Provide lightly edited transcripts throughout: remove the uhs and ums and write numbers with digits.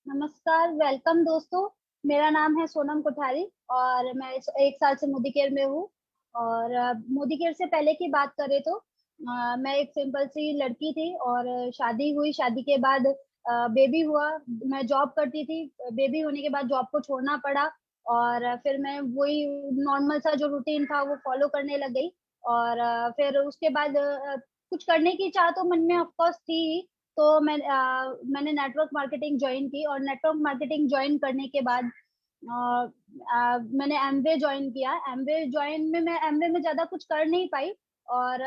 नमस्कार, वेलकम दोस्तों। मेरा नाम है सोनम कोठारी और मैं इस 1 साल से मोदी केयर में हूँ। और मोदी केयर से पहले की बात करें तो मैं एक सिंपल सी लड़की थी और शादी हुई। शादी के बाद बेबी हुआ। मैं जॉब करती थी। बेबी होने के बाद जॉब को छोड़ना पड़ा और फिर मैं वही नॉर्मल सा जो रूटीन था वो फॉलो करने लग गई। और फिर उसके बाद कुछ करने की चाह तो मन में ऑफ कोर्स थी ही। तो मैंने नेटवर्क मार्केटिंग ज्वाइन की और नेटवर्क मार्केटिंग ज्वाइन करने के बाद मैंने एमवे ज्वाइन किया। एमवे ज्वाइन में मैं एमवे में ज्यादा कुछ कर नहीं पाई। और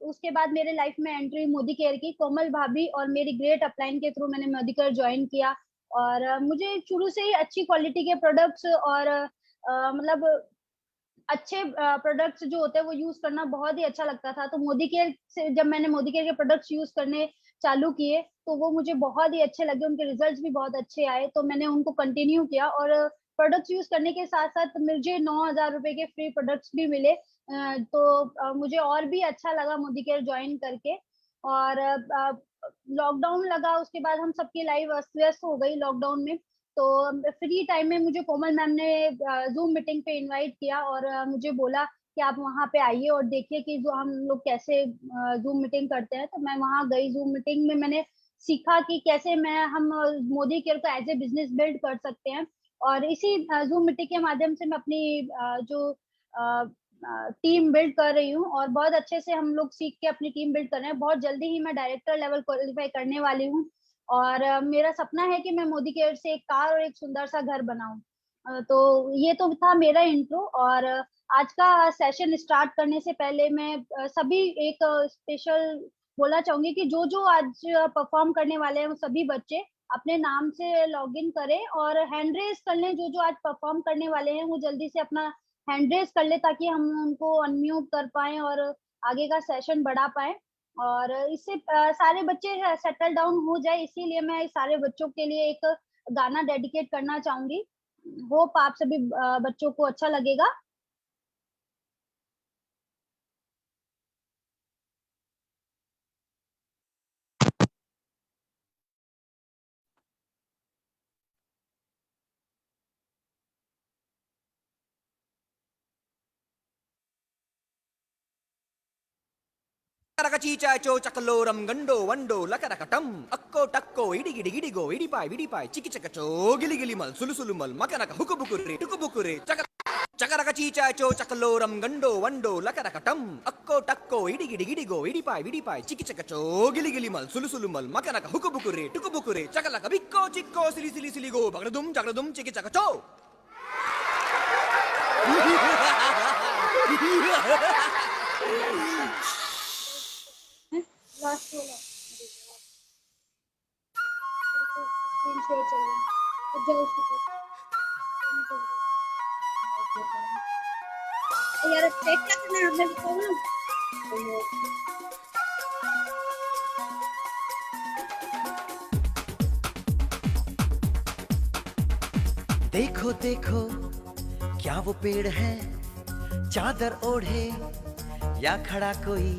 उसके बाद मेरे लाइफ में एंट्री मोदी केयर की कोमल भाभी और मेरी ग्रेट अपलाइन के थ्रू मैंने मोदी केयर ज्वाइन किया। और मुझे शुरू से ही अच्छी क्वालिटी के प्रोडक्ट्स और मतलब अच्छे प्रोडक्ट्स जो होते हैं वो यूज करना बहुत ही अच्छा लगता था। तो मोदी केयर से जब मैंने मोदी केयर के प्रोडक्ट्स यूज करने चालू किए तो वो मुझे बहुत ही अच्छे लगे। उनके रिजल्ट्स भी बहुत अच्छे आए तो मैंने उनको कंटिन्यू किया। और प्रोडक्ट्स यूज करने के साथ साथ मुझे 9,000 रुपए के फ्री प्रोडक्ट्स भी मिले। तो मुझे और भी अच्छा लगा मोदी केयर ज्वाइन करके। और लॉकडाउन लगा, उसके बाद हम सबकी लाइफ अस्त व्यस्त हो गई लॉकडाउन में। तो फ्री टाइम में मुझे कोमल मैम ने जूम मीटिंग पे इनवाइट किया और मुझे बोला कि आप वहाँ पे आइए और देखिए कि जो हम लोग कैसे जूम मीटिंग करते हैं। तो मैं वहाँ गई। जूम मीटिंग में मैंने सीखा कि कैसे हम मोदी केयर को एज ए बिजनेस बिल्ड कर सकते हैं। और इसी जूम मीटिंग के माध्यम से मैं अपनी जो टीम बिल्ड कर रही हूँ और बहुत अच्छे से हम लोग सीख के अपनी टीम बिल्ड कर रहे हैं। बहुत जल्दी ही मैं डायरेक्टर लेवल क्वालिफाई करने वाली हूँ। और मेरा सपना है कि मैं मोदी केयर से एक कार और एक सुंदर सा घर बनाऊं। तो ये तो था मेरा इंट्रो। और आज का सेशन स्टार्ट करने से पहले मैं सभी एक स्पेशल बोलना चाहूंगी कि जो जो आज परफॉर्म करने वाले हैं वो सभी बच्चे अपने नाम से लॉगिन करें और हैंड रेस कर लें। जो जो आज परफॉर्म करने वाले हैं वो जल्दी से अपना हैंड रेस कर ले ताकि हम उनको अनम्यूट कर पाए और आगे का सेशन बढ़ा पाए। और इससे सारे बच्चे सेटल डाउन हो जाए, इसीलिए मैं सारे बच्चों के लिए एक गाना डेडिकेट करना चाहूंगी। होप आप सभी बच्चों को अच्छा लगेगा। కరకచీచాచో చకలోరం గండో వండో లకరకటం అక్కో టక్కో ఇడిగిడి గిడిగో ఇడిపాయ్ విడిపాయ్ చికిచకచో గిలిగిలి మల్ సులుసులు మల్ మకనక హుకుబుకురే టుకుబుకురే చకరకచీచాచో చకలోరం గండో వండో లకరకటం అక్కో టక్కో ఇడిగిడి గిడిగో ఇడిపాయ్ విడిపాయ్ చికిచకచో గిలిగిలి మల్ సులుసులు మల్ మకనక హుకుబుకురే టుకుబుకురే చకలక బిక్కో చిక్కో సిలి సిలి సిలిగో బగడదుం జగడదుం చికిచకచో लास्ट वाला स्क्रीन शेयर चल रहा है। अब जाओ उसके पास। यार चेक क्या करना है आपने बताओ ना। देखो देखो क्या वो पेड़ है, चादर ओढ़े या खड़ा कोई।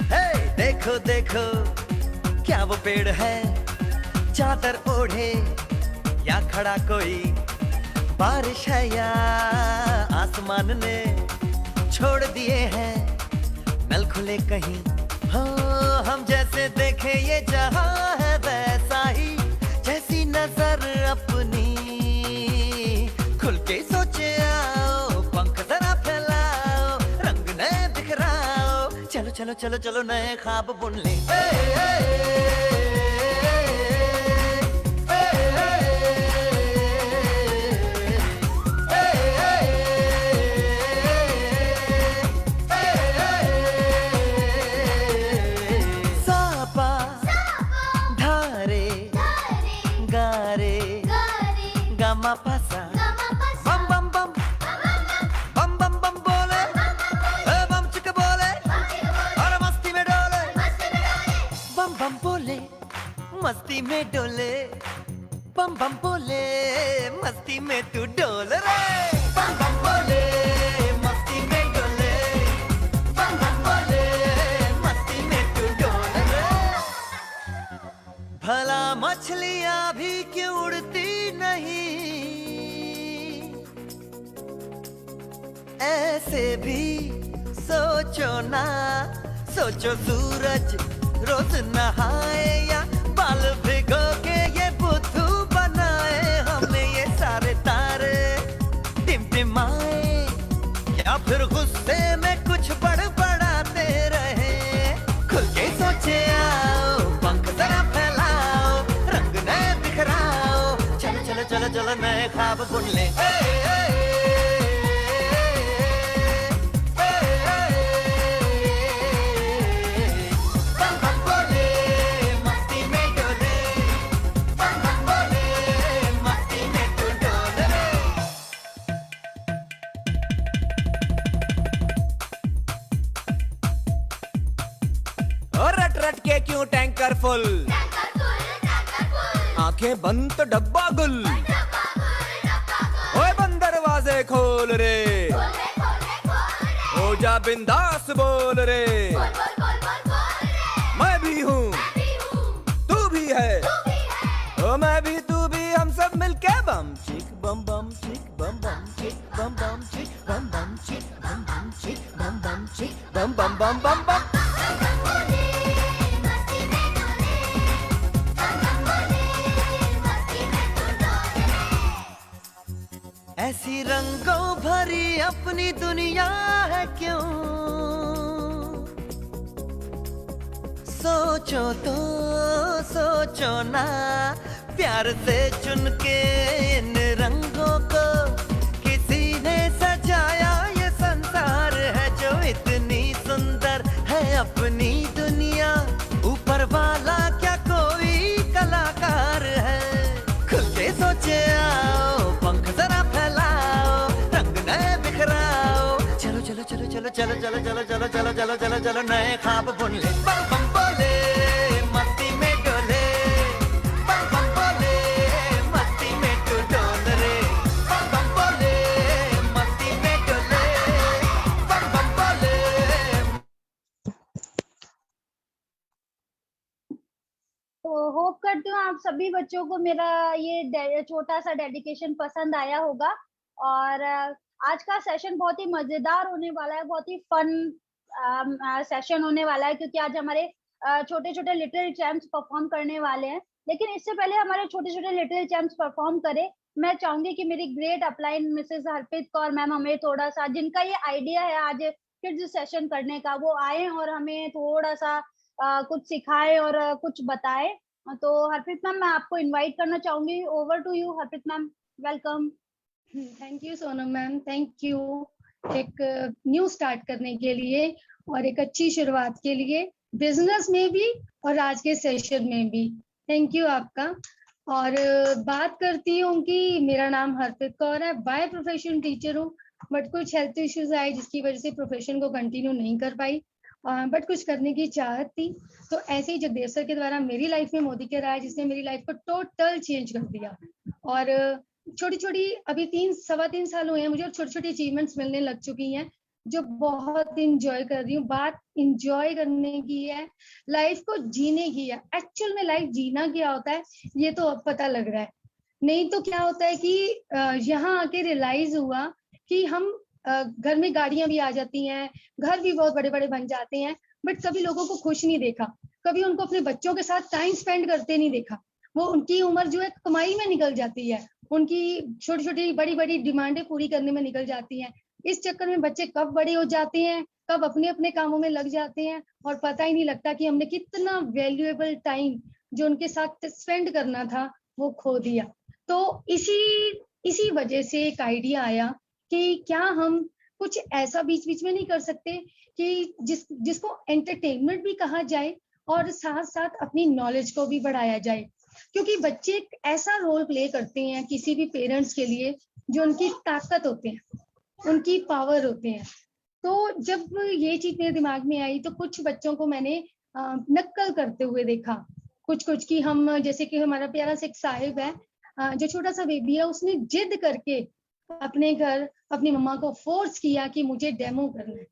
हे देखो देखो क्या वो पेड़ है, चादर ओढ़े या खड़ा कोई। बारिश है या आसमान ने छोड़ दिए हैं नल खुले कहीं। हो हम जैसे देखे ये जहां है वैसा ही, जैसी नजर अपनी खुल के सोचे आओ। पंख जरा फैलाओ, रंग नए बिखराओ। चलो चलो चलो चलो नए ख्वाब बुन ले। सापा धारे गारे गामा पासा बम बम बम बम बम बम बोले बम चिक बोले और मस्ती में डोले। बम बम बोले मस्ती में डोले, बम बम बोले मस्ती में तू डोल रे। बम बम बोले मस्ती में डोले, बम बम बोले मस्ती में तू डोल रे। भला मछलियां भी क्यों उड़ती नहीं, ऐसे भी सोचो ना, सोचो सूरज रोज नहाए या बाल भिगो के ये बुद्धू बनाए, हमने ये सारे तारे टिमटिमाए या फिर गुस्से में कुछ बड़बड़ाते रहे। खुल के सोचे आओ, पंख जरा फैलाओ, रंग नए बिखराओ, चलो चलो चलो चलो नए ख्वाब बुन ले। बम बम बोले मस्ती में डोले, बम बम बोले मस्ती में तू डोले रे। और रट रट के क्यों टैंकर फुल, आंखें बंद तो डब्बा गुल, ओए बंद दरवाजे खोल रे, हो जा बिंदास बोल रे, मैं भी हूँ तू भी है, ओ मैं भी तू भी, हम सब मिलके बम चिक बम बम चिक बम बम चिक बम बम चिक बम बम चिक बम बम चिक बम बम चिक बम बम बम बम बम। ऐसी रंगों भरी अपनी दुनिया है क्यों, सोचो तो सोचो ना, प्यार से चुन के इन रंगों को किसी ने सजाया, ये संसार है जो इतनी सुंदर है अपनी दुनिया, ऊपर वाला क्या कोई कलाकार है। खुल के सोचे आओ, पंख जरा फैलाओ, रंग नए बिखराओ, चलो चलो चलो चलो चलो चलो चलो चलो चलो चलो चलो चलो नए ख्वाब बुन ले। बम बम बोले मस्ती में डोले, बम बम बोले मस्ती में तू डोल रे, बम बम बोले मस्ती में डोले, बम बम बोले। तो होप करती हूँ आप सभी बच्चों को मेरा ये छोटा सा डेडिकेशन पसंद आया होगा। और आज का सेशन बहुत ही मजेदार होने वाला है, बहुत ही फन सेशन होने वाला है, क्योंकि आज हमारे छोटे छोटे लिटिल चैम्प्स परफॉर्म करने वाले हैं। लेकिन इससे पहले हमारे छोटे छोटे लिटिल चैम्प्स परफॉर्म करें, मैं चाहूंगी कि मेरी great upline Mrs Harpreet Kaur ma'am हमें थोड़ा सा, जिनका ये आइडिया है आज किड्स सेशन करने का, वो आए और हमें थोड़ा सा कुछ सिखाए और कुछ बताए। तो हरप्रीत मैम, मैं आपको इनवाइट करना चाहूंगी। Over to you Harpreet ma'am, welcome. Thank you Sonam ma'am, thank you एक न्यू स्टार्ट करने के लिए और एक अच्छी शुरुआत के लिए, बिजनेस में भी और आज के सेशन में भी थैंक यू आपका। और बात करती हूँ कि मेरा नाम हरप्रीत कौर है, बाय प्रोफेशन टीचर हूँ, बट कुछ हेल्थ इश्यूज आए जिसकी वजह से प्रोफेशन को कंटिन्यू नहीं कर पाई, बट कुछ करने की चाहत थी। तो ऐसे ही जगदेव सर के द्वारा मेरी लाइफ में मोदी केयर आया, जिसने मेरी लाइफ को टोटल चेंज कर दिया। और छोटी छोटी अभी 3-3.25 साल हुए हैं मुझे, और छोटी छोटी अचीवमेंट्स मिलने लग चुकी हैं जो बहुत इंजॉय कर रही हूँ। बात इंजॉय करने की है, लाइफ को जीने की है। एक्चुअल में लाइफ जीना क्या होता है ये तो अब पता लग रहा है, नहीं तो क्या होता है कि यहाँ आके रियलाइज हुआ कि हम घर में गाड़ियां भी आ जाती हैं, घर भी बहुत बड़े बड़े बन जाते हैं, बट कभी लोगों को खुश नहीं देखा, कभी उनको अपने बच्चों के साथ टाइम स्पेंड करते नहीं देखा। वो उनकी उम्र जो है कमाई में निकल जाती है, उनकी छोटी छोटी बड़ी बड़ी डिमांडें पूरी करने में निकल जाती हैं। इस चक्कर में बच्चे कब बड़े हो जाते हैं, कब अपने अपने कामों में लग जाते हैं, और पता ही नहीं लगता कि हमने कितना वैल्यूएबल टाइम जो उनके साथ स्पेंड करना था वो खो दिया। तो इसी वजह से एक आइडिया आया कि क्या हम कुछ ऐसा बीच बीच में नहीं कर सकते कि जिसको एंटरटेनमेंट भी कहा जाए और साथ साथ अपनी नॉलेज को भी बढ़ाया जाए, क्योंकि बच्चे एक ऐसा रोल प्ले करते हैं किसी भी पेरेंट्स के लिए जो उनकी ताकत होते हैं, उनकी पावर होते हैं। तो जब ये चीज मेरे दिमाग में आई तो कुछ बच्चों को मैंने नक्कल करते हुए देखा, कुछ की हम, जैसे कि हमारा प्यारा सा एक साहिब है जो छोटा सा बेबी है, उसने जिद करके अपने घर अपनी मम्मा को फोर्स किया कि मुझे डेमो करना है।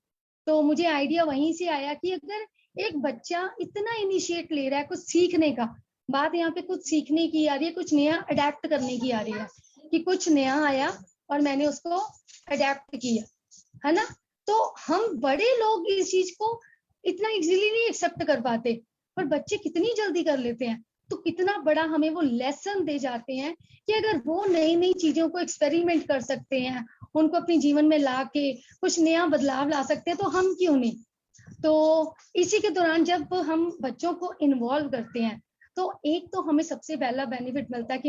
तो मुझे आइडिया वहीं से आया कि अगर एक बच्चा इतना इनिशिएट ले रहा है कुछ सीखने का, बात यहाँ पे कुछ सीखने की आ रही है, कुछ नया अडेप्ट करने की आ रही है, कि कुछ नया आया और मैंने उसको अडेप्ट किया, है ना। तो हम बड़े लोग इस चीज को इतना इजीली नहीं एक्सेप्ट कर पाते, पर बच्चे कितनी जल्दी कर लेते हैं। तो कितना बड़ा हमें वो लेसन दे जाते हैं कि अगर वो नई नई चीजों को एक्सपेरिमेंट कर सकते हैं, उनको अपने जीवन में ला के कुछ नया बदलाव ला सकते हैं, तो हम क्यों नहीं। तो इसी के दौरान जब हम बच्चों को इन्वॉल्व करते हैं, तो एक तो हमें सबसे पहला बेनिफिट मिलता है कि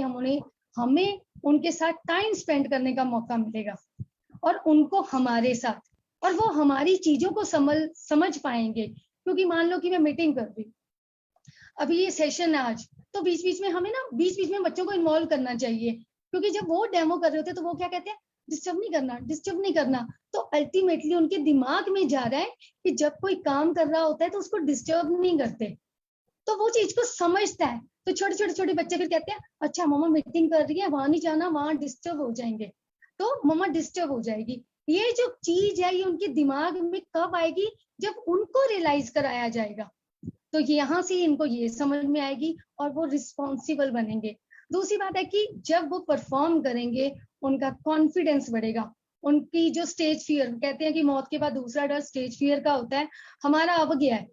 हमें उनके साथ टाइम स्पेंड करने का मौका मिलेगा, और उनको हमारे साथ, और वो हमारी चीजों को समझ पाएंगे। क्योंकि मान लो कि मैं मीटिंग कर रही, अभी ये सेशन है आज, तो बीच बीच में हमें ना बीच बीच में बच्चों को इन्वॉल्व करना चाहिए, क्योंकि जब वो डेमो कर रहे होते हैं तो वो क्या कहते हैं, डिस्टर्ब नहीं करना, डिस्टर्ब नहीं करना। तो अल्टीमेटली उनके दिमाग में जा रहा है कि जब कोई काम कर रहा होता है तो उसको डिस्टर्ब नहीं करते, तो वो चीज को समझता है। तो छोटे बच्चे फिर कहते हैं, अच्छा मम्मा मीटिंग कर रही है, वहां नहीं जाना, वहां डिस्टर्ब हो जाएंगे, तो मम्मा डिस्टर्ब हो जाएगी। ये जो चीज है ये उनके दिमाग में कब आएगी, जब उनको रियलाइज कराया जाएगा, तो यहाँ से इनको ये समझ में आएगी और वो रिस्पॉन्सिबल बनेंगे। दूसरी बात है कि जब वो परफॉर्म करेंगे उनका कॉन्फिडेंस बढ़ेगा, उनकी जो स्टेज फियर, कहते हैं कि मौत के बाद दूसरा डर स्टेज फियर का होता है, हमारा अब गया है।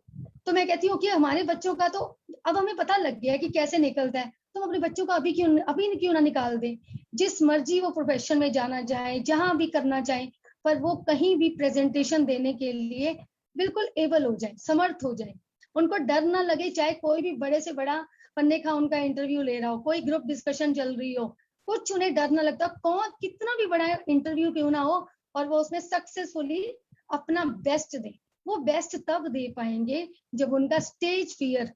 तो मैं कहती हूँ कि हमारे बच्चों का तो अब हमें पता लग गया है कि कैसे निकलता है, तो हम अपने बच्चों को अभी क्यों ना निकाल दें। जिस मर्जी वो प्रोफेशन में जाना चाहे, जहां भी करना चाहे, पर वो कहीं भी प्रेजेंटेशन देने के लिए बिल्कुल एबल हो जाए, समर्थ हो जाए, उनको डर ना लगे। चाहे कोई भी बड़े से बड़ा पन्ने का उनका इंटरव्यू ले रहा हो, कोई ग्रुप डिस्कशन चल रही हो, कुछ उन्हें डर ना लगता, कौन कितना भी बड़ा इंटरव्यू क्यों ना हो, और वो उसमें सक्सेसफुली अपना बेस्ट दे। वो बेस्ट तब दे पाएंगे जब उनका स्टेज फियर,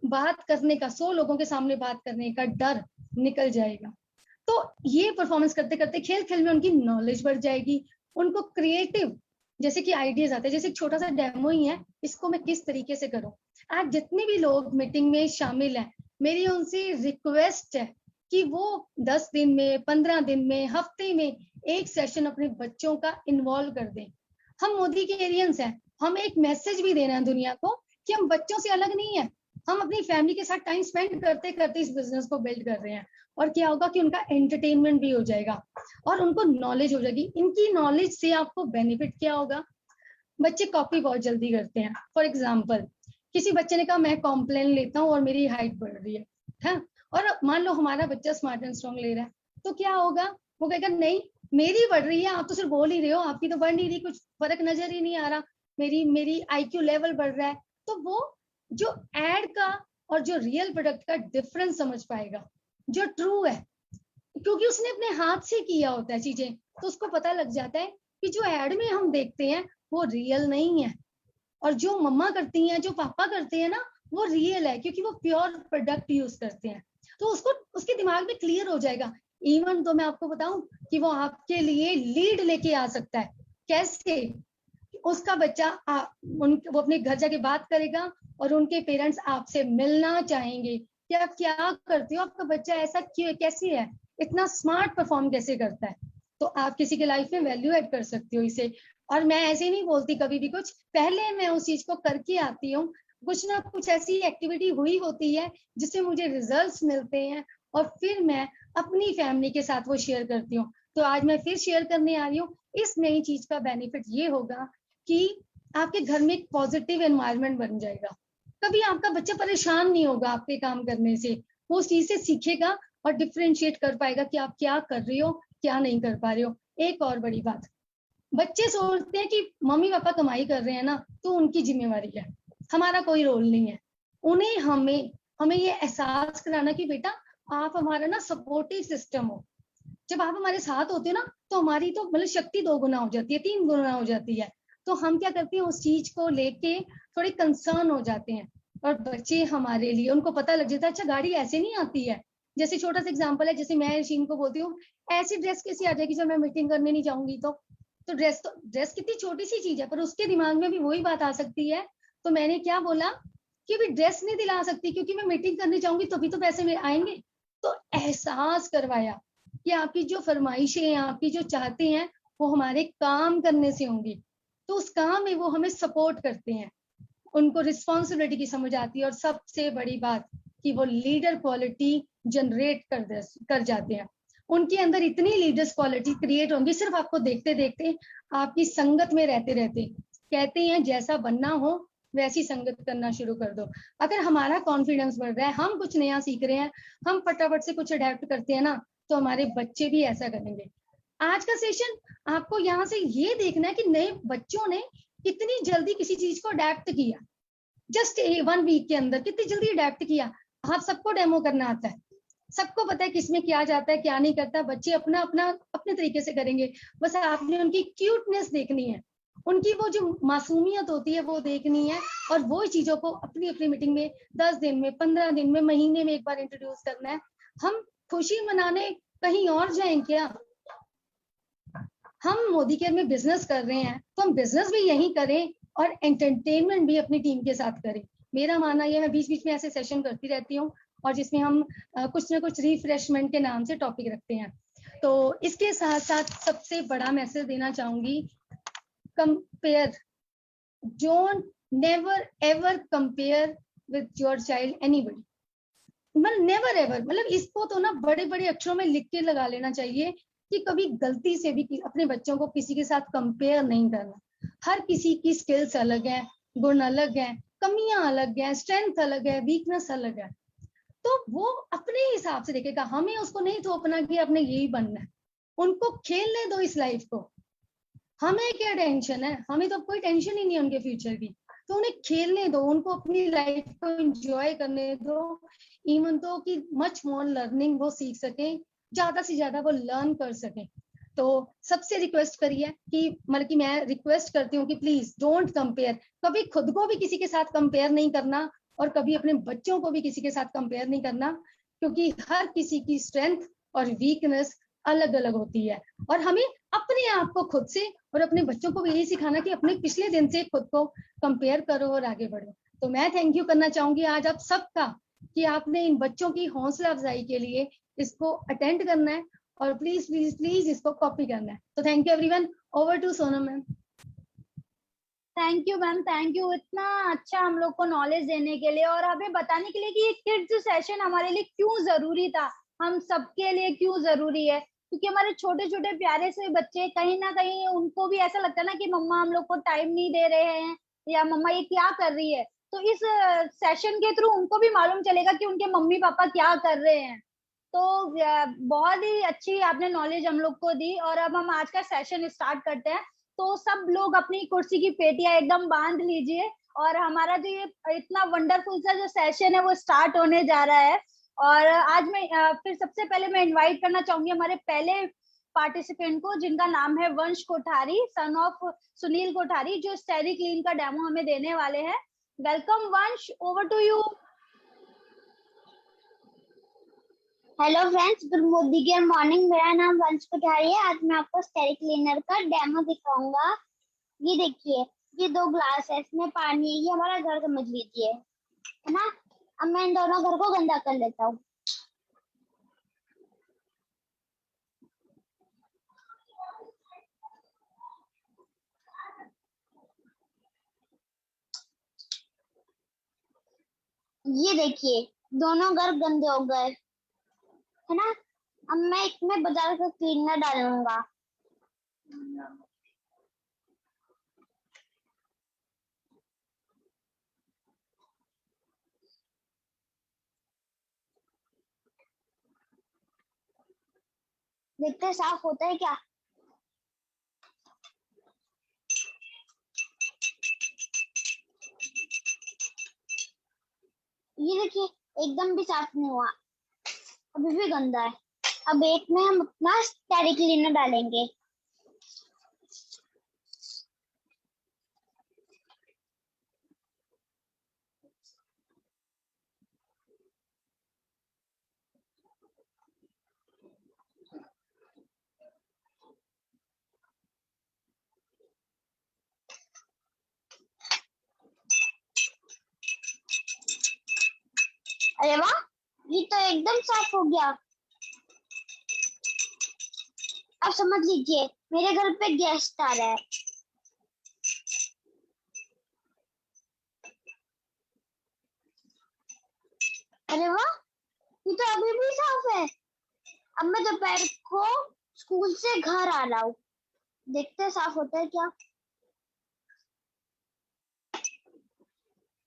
बात करने का, 100 लोगों के सामने बात करने का डर निकल जाएगा। तो ये परफॉर्मेंस करते करते खेल खेल में उनकी नॉलेज बढ़ जाएगी, उनको क्रिएटिव जैसे कि आइडियाज आते हैं। जैसे एक छोटा सा डेमो ही है, इसको मैं किस तरीके से करूं। आज जितने भी लोग मीटिंग में शामिल हैं, मेरी उनसे रिक्वेस्ट है कि वो 10 दिन में, 15 दिन में, हफ्ते में एक सेशन अपने बच्चों का इन्वॉल्व कर दें। हम मोदी के एरियंस हैं, हम एक मैसेज भी देना है दुनिया को कि हम बच्चों से अलग नहीं है, हम अपनी फैमिली के साथ टाइम स्पेंड करते करते इस बिजनेस को बिल्ड कर रहे हैं। और क्या होगा कि उनका एंटरटेनमेंट भी हो जाएगा और उनको नॉलेज हो जाएगी। इनकी नॉलेज से आपको बेनिफिट क्या होगा, बच्चे कॉपी बहुत जल्दी करते हैं। फॉर एग्जाम्पल, किसी बच्चे ने कहा मैं कॉम्प्लेन लेता हूँ और मेरी हाइट बढ़ रही है, और मान लो हमारा बच्चा स्मार्ट एंड स्ट्रॉन्ग ले रहा है, तो क्या होगा, वो कहेगा नहीं मेरी बढ़ रही है, आप तो सिर्फ बोल ही रहे हो, आपकी तो बढ़ नहीं रही, कुछ फर्क नजर ही नहीं आ रहा, मेरी IQ लेवल बढ़ रहा है। तो वो जो एड का और जो रियल प्रोडक्ट का डिफरेंस समझ पाएगा, जो ट्रू है, क्योंकि उसने अपने हाथ से किया होता है चीजें, तो उसको पता लग जाता है कि जो एड में हम देखते हैं वो रियल नहीं है, और जो मम्मा करती हैं, जो पापा करते हैं ना, वो रियल है, क्योंकि वो प्योर प्रोडक्ट यूज करते हैं। तो उसको उसके दिमाग में क्लियर हो जाएगा। इवन तो मैं आपको बताऊं कि वो आपके लिए लीड लेके आ सकता है। कैसे? उसका बच्चा वो अपने घर जाके बात करेगा और उनके पेरेंट्स आपसे मिलना चाहेंगे कि आप क्या करते हो, आपका बच्चा ऐसा क्यों, कैसे है, इतना स्मार्ट परफॉर्म कैसे करता है। तो आप किसी के लाइफ में वैल्यू ऐड कर सकते हो इसे। और मैं ऐसे ही नहीं बोलती कभी भी कुछ, पहले मैं उस चीज को करके आती हूँ, कुछ ना कुछ ऐसी एक्टिविटी हुई होती है जिससे मुझे रिजल्ट्स मिलते हैं, और फिर मैं अपनी फैमिली के साथ वो शेयर करती हूँ। तो आज मैं फिर शेयर करने आ रही हूँ। इस नई चीज का बेनिफिट ये होगा कि आपके घर में एक पॉजिटिव एनवायरनमेंट बन जाएगा। कभी आपका बच्चा परेशान नहीं होगा आपके काम करने से, वो उस चीज से सीखेगा और डिफरेंशिएट कर पाएगा कि आप क्या कर रही हो, क्या नहीं कर पा रहे हो। एक और बड़ी बात, बच्चे सोचते हैं कि मम्मी पापा कमाई कर रहे हैं ना, तो उनकी जिम्मेवारी है, हमारा कोई रोल नहीं है। उन्हें हमें ये एहसास कराना कि बेटा आप हमारा ना सपोर्टिव सिस्टम हो। जब आप हमारे साथ होते हो ना, तो हमारी तो मतलब शक्ति 2 गुना हो जाती है, 3 गुना हो जाती है। तो हम क्या करते हैं, उस चीज को लेके थोड़े कंसर्न हो जाते हैं, और बच्चे हमारे लिए, उनको पता लग जाता है अच्छा गाड़ी ऐसे नहीं आती है। जैसे छोटा सा एग्जांपल है, जैसे मैं शीन को बोलती हूँ ऐसी ड्रेस कैसी आ जाएगी जब मैं मीटिंग करने नहीं जाऊंगी, तो ड्रेस कितनी छोटी सी चीज है, पर उसके दिमाग में भी वही बात आ सकती है। तो मैंने क्या बोला कि भी ड्रेस नहीं दिला सकती क्योंकि मैं मीटिंग करने जाऊंगी तभी तो पैसे में आएंगे। तो एहसास करवाया कि आपकी जो फरमाइशें हैं, आपकी जो चाहते हैं, वो हमारे काम करने से होंगी, तो उस काम में वो हमें सपोर्ट करते हैं, उनको रिस्पॉन्सिबिलिटी की समझ आती है। और सबसे बड़ी बात कि वो लीडर क्वालिटी जनरेट कर जाते हैं। उनके अंदर इतनी लीडर्स क्वालिटी क्रिएट होंगी सिर्फ आपको देखते देखते, आपकी संगत में रहते रहते। कहते हैं जैसा बनना हो वैसी संगत करना शुरू कर दो। अगर हमारा कॉन्फिडेंस बढ़ रहा है, हम कुछ नया सीख रहे हैं, हम फटाफट से कुछ अडेप्ट करते हैं ना, तो हमारे बच्चे भी ऐसा करेंगे। आज का सेशन आपको यहाँ से ये देखना है कि नए बच्चों ने कितनी जल्दी किसी चीज को अडेप्ट किया, जस्ट 1 वीक के अंदर कितनी जल्दी अडेप्ट किया। आप सबको डेमो करना आता है, सबको पता है किसमें क्या जाता है क्या नहीं करता, बच्चे अपना अपना अपने तरीके से करेंगे। बस आपने उनकी क्यूटनेस देखनी है, उनकी वो जो मासूमियत होती है वो देखनी है, और वो चीजों को अपनी अपनी मीटिंग में 10 दिन में, 15 दिन में, महीने में एक बार इंट्रोड्यूस करना है। हम खुशी मनाने कहीं और जाएं क्या? हम मोदी केयर में बिजनेस कर रहे हैं तो हम बिजनेस भी यहीं करें और एंटरटेनमेंट भी अपनी टीम के साथ करें। मेरा मानना यह है, बीच बीच में ऐसे सेशन करती रहती हूँ और जिसमें हम कुछ ना कुछ रिफ्रेशमेंट के नाम से टॉपिक रखते हैं। तो इसके साथ साथ सबसे बड़ा मैसेज देना चाहूंगी, compare, don't never ever compare with your child anybody. मतलब नेवर एवर, मतलब इसको तो ना बड़े बड़े अक्षरों में लिख के लगा लेना चाहिए कि कभी गलती से भी अपने बच्चों को किसी के साथ कंपेयर नहीं करना। हर किसी की स्किल्स अलग है, गुण अलग है, कमियां अलग है, स्ट्रेंथ अलग है, वीकनेस अलग है, तो वो अपने हिसाब से देखेगा। हमें उसको नहीं थोपना कि आपने यही बनना है, उनको खेलने दो इस लाइफ को। हमें क्या टेंशन है, हमें तो कोई टेंशन ही नहीं है उनके फ्यूचर की, तो उन्हें खेलने दो, उनको अपनी लाइफ को एंजॉय करने दो। इवन तो कि मच मोर लर्निंग वो सीख सकें, ज्यादा से ज्यादा वो लर्न कर सकें। तो सबसे रिक्वेस्ट करिए कि मतलब कि मैं रिक्वेस्ट करती हूँ कि प्लीज डोंट कंपेयर। कभी खुद को भी किसी के साथ कंपेयर नहीं करना और कभी अपने बच्चों को भी किसी के साथ कंपेयर नहीं करना, क्योंकि हर किसी की स्ट्रेंथ और वीकनेस अलग अलग होती है। और हमें अपने आप को खुद से और अपने बच्चों को भी यही सिखाना कि अपने पिछले दिन से खुद को कंपेयर करो और आगे बढ़ो। तो मैं थैंक यू करना चाहूंगी आज आप सबका कि आपने इन बच्चों की हौसला अफजाई के लिए इसको अटेंड करना है और प्लीज प्लीज प्लीज इसको कॉपी करना है। तो thank you everyone, over to Sonam ma'am. Thank you ma'am, thank you इतना अच्छा हम लोग को नॉलेज देने के लिए और हमें बताने के लिए कि ये किड्स सेशन हमारे लिए क्यों जरूरी था, हम सबके लिए क्यों जरूरी है। क्योंकि हमारे छोटे छोटे प्यारे से बच्चे कहीं ना कहीं उनको भी ऐसा लगता है ना कि मम्मा हम लोग को टाइम नहीं दे रहे हैं या मम्मा ये क्या कर रही है। तो इस सेशन के थ्रू उनको भी मालूम चलेगा कि उनके मम्मी पापा क्या कर रहे हैं। तो बहुत ही अच्छी आपने नॉलेज हम लोग को दी। और अब हम आज का सेशन स्टार्ट करते हैं। तो सब लोग अपनी कुर्सी की पेटियां एकदम बांध लीजिए और हमारा जो ये इतना वंडरफुल सा जो सेशन है वो स्टार्ट होने जा रहा है। और आज मैं फिर सबसे पहले मैं इनवाइट करना चाहूंगी हमारे पहले पार्टिसिपेंट को, जिनका नाम है वंश कोठारी, सन ऑफ सुनील कोठारी, जो स्टेरी क्लीन का डेमो हमें देने वाले हैं। Welcome Vansh, over to you. Hello friends, good morning. मेरा नाम वंश कोठारी है। आज मैं आपको स्टेरी क्लीनर का डेमो दिखाऊंगा। ये देखिए, ये 2 ग्लास है, इसमें पानी है, ये हमारा घर समझ लीजिए, है ना। अब मैं इन दोनों घर को गंदा कर लेता हूँ। ये देखिए, दोनों घर गंदे हो गए, है ना। अब मैं इसमें बाजार का क्लीनर डालूंगा। देखते साफ होता है क्या। ये देखिए, एकदम भी साफ नहीं हुआ, अभी भी गंदा है। अब एक में हम अपना स्टेरी क्लीनर डालेंगे। अरे वाह, ये तो एकदम साफ हो गया। अब समझ लीजिए, मेरे घर पे गेस्ट आ रहा है। अरे वाह, ये तो अभी भी साफ है। अब मैं दोपहर को स्कूल से घर आ रहा हूँ, देखते हैं साफ होता है क्या।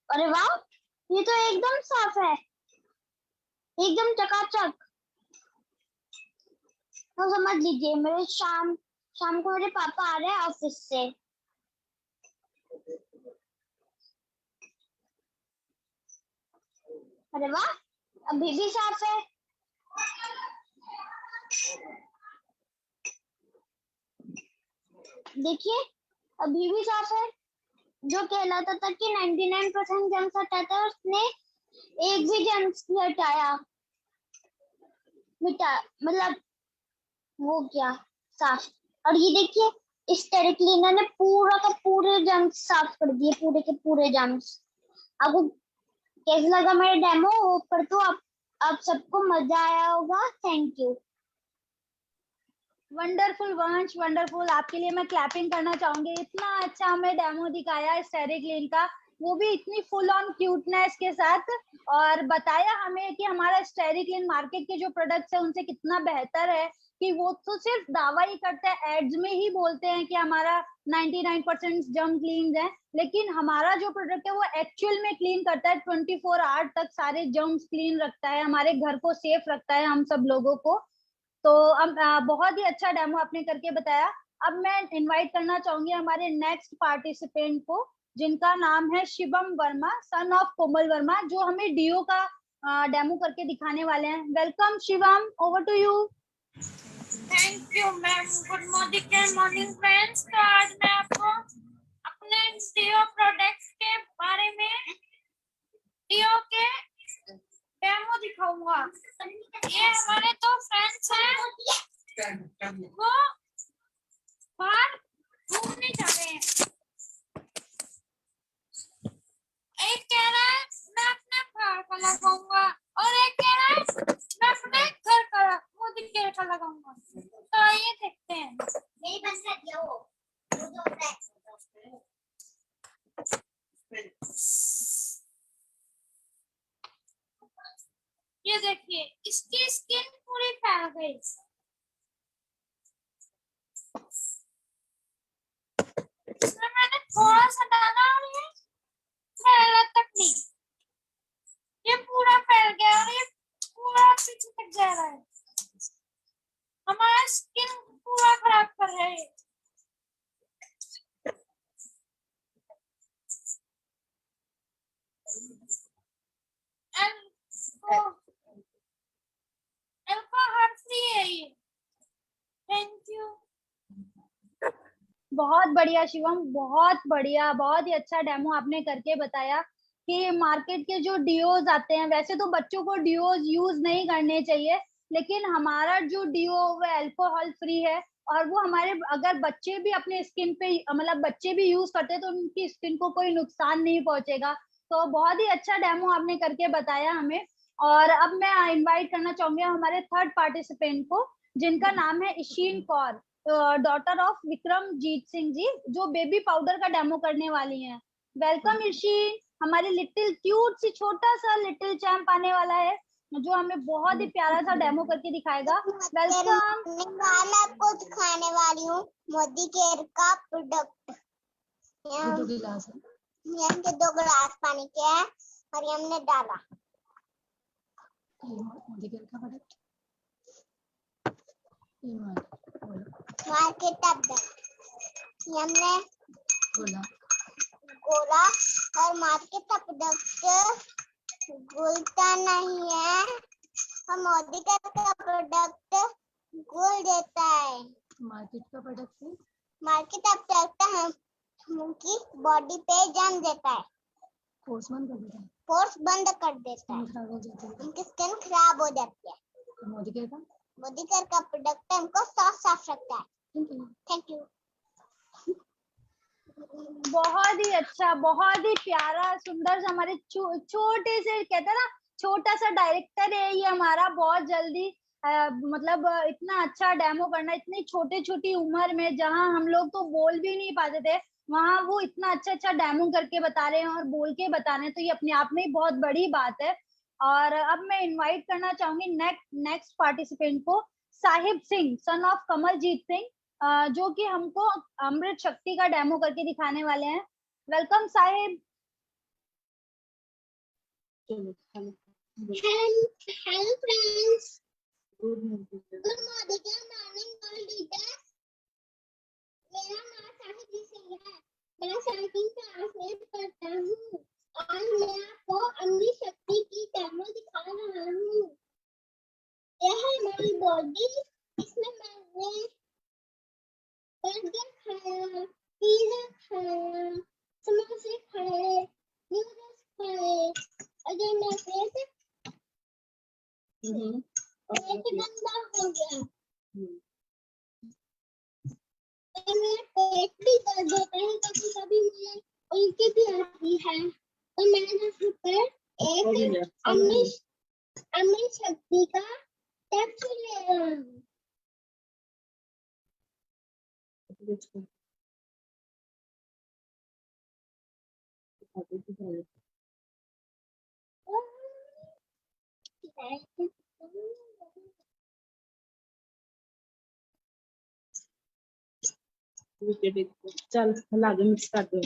अरे वाह, ये तो एकदम साफ है, एकदम चकाचक। तो समझ लीजिए मेरे शाम शाम को मेरे पापा आ रहे हैं ऑफिस से। अरे वाह, अभी भी साफ है। देखिए अभी भी साफ है। जो कहलाता था कि 99% जम्स हटाता है, उसने एक भी जम्स नहीं हटाया, मिटा मतलब वो क्या साफ। और ये देखिए इस तरह क्लीनर ने पूरा का पूरे जम्स साफ कर दिए, पूरे के पूरे जम्स। आपको कैसा लगा मेरा डेमो? ऊपर तो आप सबको मजा आया होगा। Thank you. वंडरफुल वंश, वंडरफुल। आपके लिए मैं क्लैपिंग करना चाहूंगी। इतना अच्छा हमें डेमो दिखाया स्टेरिक्लीन का, वो भी इतनी फुल ऑन क्यूटनेस के साथ, और बताया हमें कि हमारा स्टेरिक्लीन मार्केट के जो प्रोडक्ट्स है उनसे कितना बेहतर है। कि वो तो सिर्फ दावा ही करते हैं, एड्स में ही बोलते हैं कि हमारा 99% जर्म क्लीन है, लेकिन हमारा जो प्रोडक्ट है वो एक्चुअल में क्लीन करता है। 24 आवर तक सारे जर्म्स क्लीन रखता है, हमारे घर को सेफ रखता है, हम सब लोगों को। तो अब बहुत ही अच्छा डेमो आपने करके बताया। अब मैं इनवाइट करना चाहूंगी हमारे नेक्स्ट पार्टिसिपेंट को, जिनका नाम है शिवम वर्मा, सन ऑफ कोमल वर्मा, जो हमें डीओ का डेमो करके दिखाने वाले हैं। Welcome Shivam, over to you. Thank you ma'am. Good morning friends. तो आज मैं आपको अपने डीओ प्रोडक्ट्स के बारे में, डीओ के डेमो दिखाऊंगा। ये हमारे दो फ्रेंड्स हैं, वो बाहर घूमने जा रहे हैं। एक कह रहा है मैं अपने बाहर का लगाऊंगा, और एक कह रहा है मैं अपने घर का मोदी के का लगाऊंगा। तो आइए देखते हैं। नहीं बन सकता वो ये देखिए इसकी स्किन पूरी फैल गई। इसमें मैंने थोड़ा सा डाला और ये फैला तक नहीं, ये पूरा फैल गया और ये पूरा पीछे तक जा रहा है। हमारा स्किन पूरा खराब कर रहा है। अल्कोहल फ्री है ये। Thank you. बहुत बढ़िया शिवम, बहुत बढ़िया, बहुत ही अच्छा डेमो आपने करके बताया कि मार्केट के जो डीओज आते हैं, वैसे तो बच्चों को डीओज यूज नहीं करने चाहिए, लेकिन हमारा जो डीओ वो अल्कोहल फ्री है, और वो हमारे अगर बच्चे भी अपने स्किन पे मतलब बच्चे भी यूज करते हैं तो उनकी स्किन को कोई नुकसान नहीं पहुंचेगा। तो बहुत ही अच्छा डेमो आपने करके बताया हमें। और अब मैं इनवाइट करना चाहूंगी हमारे थर्ड पार्टिसिपेंट को, जिनका नाम है इशीन कौर, डॉटर ऑफ विक्रमजीत सिंह जी, जो बेबी पाउडर का डेमो करने वाली हैं। वेलकम इशीन, हमारी लिटिल क्यूट सी छोटा सा लिटिल चैंप आने वाला है, जो हमें बहुत ही प्यारा सा डेमो करके दिखाएगा। वेलकम। मैं आपको दिखाने वाली हूँ मोदी केयर का प्रोडक्ट। यहाँ के 2 गिलास पानी के हैं और ये हमने डाला मोदी केयर का प्रोडक्ट। मार्केट हमने गोला और मार्केट का प्रोडक्ट घुलता नहीं है, और मोदी का प्रोडक्ट घुल देता है। मार्केट का प्रोडक्ट मार्केट का प्रोडक्ट उनकी बॉडी पे जम देता है, फोर्स बंद कर देता है, फोर्स बंद कर देता है, खराब हो जाती है, उनकी स्किन खराब हो जाती है। मोदी केयर का प्रोडक्ट हमको साफ रखता है। Thank you. बहुत ही अच्छा, बहुत ही प्यारा, सुंदर सा, हमारे छोटे से कहते हैं ना, छोटा सा डायरेक्टर है ये हमारा। बहुत जल्दी मतलब इतना अच्छा डेमो करना इतनी छोटी उम्र में, जहां हम लोग तो बोल भी नहीं पाते थे, वहां वो इतना अच्छा डेमो करके बता रहे हैं और बोल के बता रहे हैं, तो ये अपने आप में बहुत बड़ी बात है। और अब मैं इनवाइट करना चाहूंगी नेक्स्ट पार्टिसिपेंट को, साहिब सिंह सन ऑफ कमलजीत सिंह, जो कि हमको अमृत शक्ति का डेमो करके दिखाने वाले हैं। Welcome Sahib. Hello friends, good morning all teachers. मेरा नाम साहिब सिंह है, मैं 7वीं क्लास में पढ़ता हूँ और मैं आपको अमृत शक्ति की डेमो दिखा रहा हूँ। यह है हमारी बॉडी, इसमें मैंने बर्गर खाया, पिज़्ज़ा खाया, समोसे खाए, नूडल्स खाए और ये मेरा पेट गंदा हो गया। मेरा पेट भी दर्द होता है, कभी कभी मुझे उल्टी भी आती है, तो मैं यहाँ पर एक अमृत शक्ति का कैप्सूल ले रहा हूँ। चल हिला दो, मिक्स कर दो।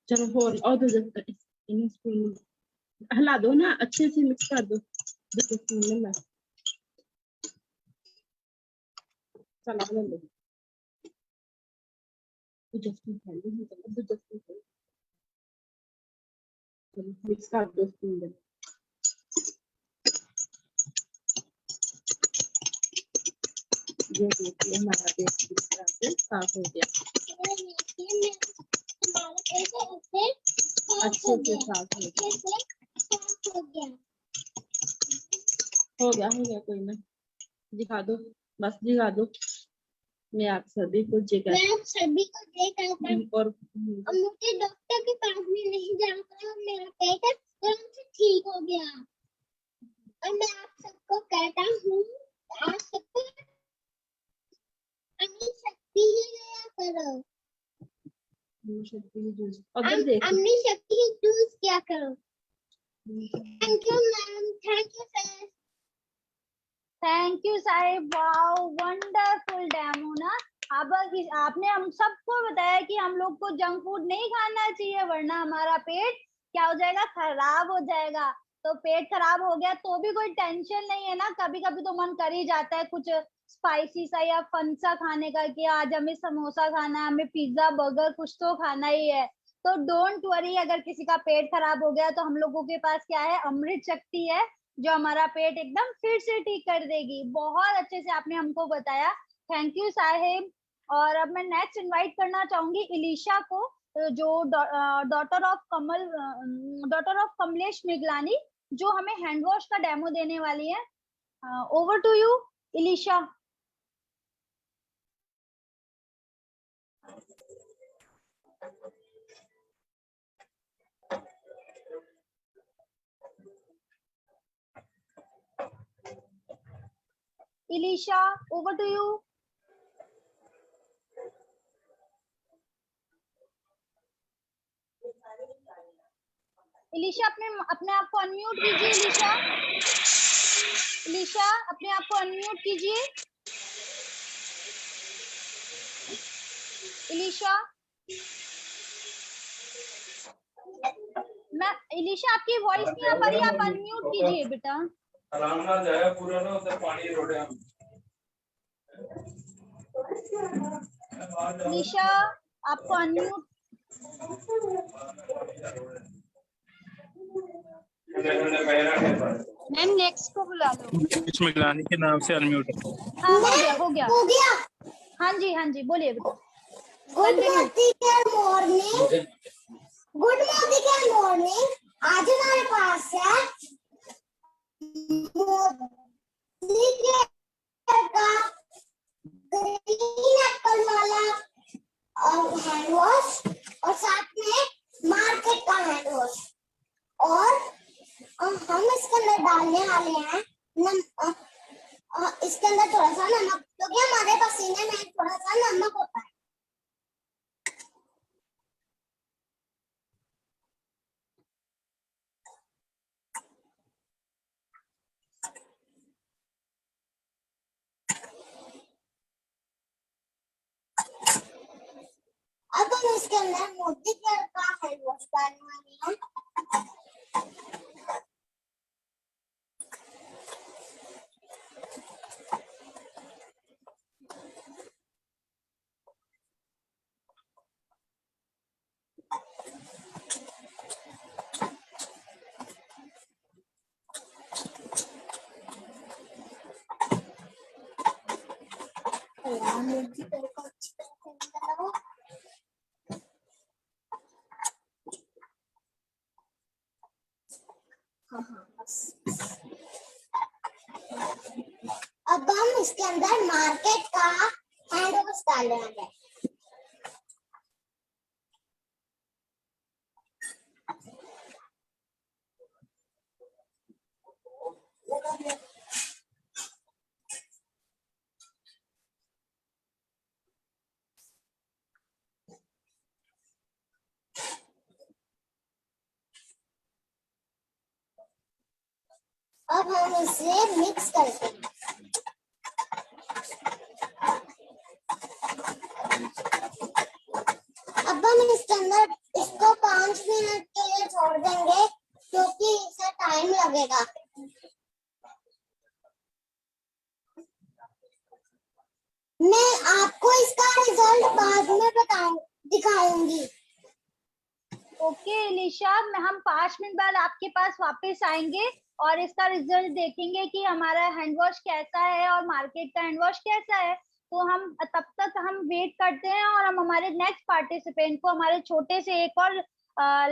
चलो और इन स्पून हिला दो ना, अच्छे से मिक्स कर दो। स्पून में चला ले लो, मिक्स कर दो स्पून में। ये देखिए हमारा पेट पूरी तरह से साफ हो गया, अच्छे से साफ हो गया। हो गया कोई ना, दिखा दो, बस दिखा दो। मैं आप सभी को और मुझे डॉक्टर के पास भी नहीं जाना पड़ा, मेरा पेट तुरंत से ठीक हो गया। और मैं आप सबको कहता हूँ, आप सबको अमृत शक्ति ही लिया करो, अमृत शक्ति यूज किया करो। Thank you ma'am, thank you sir. Thank you Sahib, wow wonderful demo ना। अब आपने हम सबको बताया कि हम लोग को जंक फूड नहीं खाना चाहिए, वरना हमारा पेट क्या हो जाएगा, खराब हो जाएगा। तो पेट खराब हो गया तो भी कोई टेंशन नहीं है ना, कभी कभी तो मन कर ही जाता है कुछ स्पाइसी सा या फन सा खाने का, कि आज हमें समोसा खाना है, हमें पिज्जा बर्गर कुछ तो खाना ही है। तो डोंट वरी, अगर किसी का पेट खराब हो गया तो हम लोगों के पास क्या है, अमृत शक्ति है, जो हमारा पेट एकदम फिर से ठीक कर देगी। बहुत अच्छे से आपने हमको बताया, थैंक यू साहिब। और अब मैं नेक्स्ट इनवाइट करना चाहूंगी इलिशा को, जो डॉटर ऑफ कमलेश मिगलानी, जो हमें हैंड वॉश का डेमो देने वाली है। Over to you Ilisha. Ilisha, over to you. Ilisha अपने आप को अनम्यूट कीजिए। इलिशा अपने आप को अनम्यूट कीजिए। इलिशा, मैं इलिशा आपकी वॉइस नहीं आ पा रही, आप अनम्यूट कीजिए बेटा। आराम ना जाए पूरा ना, उधर पानी रोड़े। इलिशा आपको अनम्यूट। मैम नेक्स्ट को बुला लो। मिगलानी के नाम से अनम्यूट है। हाँ हो गया। हाँ जी बोलिए बेटा। Good morning. आज हमारे पास है मोदी का ग्रीन एप्पल वाला हैंड वॉश और साथ में मार्केट का हैंड वॉश, और हम इसके अंदर डालने वाले हैं इसके अंदर थोड़ा सा नमक, क्योंकि हम अंदर मोती केयर का हैंड वॉश डालने वाली हूँ। मोती केयर को अच्छी तरह से डालो। अब हम इसके अंदर मार्केट का हैंड वॉश डालने वाले हैं। अब हम इसे मिक्स करते हैं। अब हम इसके अंदर इसको 5 मिनट के लिए छोड़ देंगे क्योंकि इसे टाइम लगेगा। मैं आपको इसका रिजल्ट बाद में दिखाऊंगी। ओके इलिशा, हम 5 मिनट बाद आपके पास वापस आएंगे और इसका रिजल्ट देखेंगे कि हमारा हैंड वॉश कैसा है और मार्केट का हैंड वॉश कैसा है। तो हम तब तक हम वेट करते हैं और हम हमारे नेक्स्ट पार्टिसिपेंट को, हमारे छोटे से एक और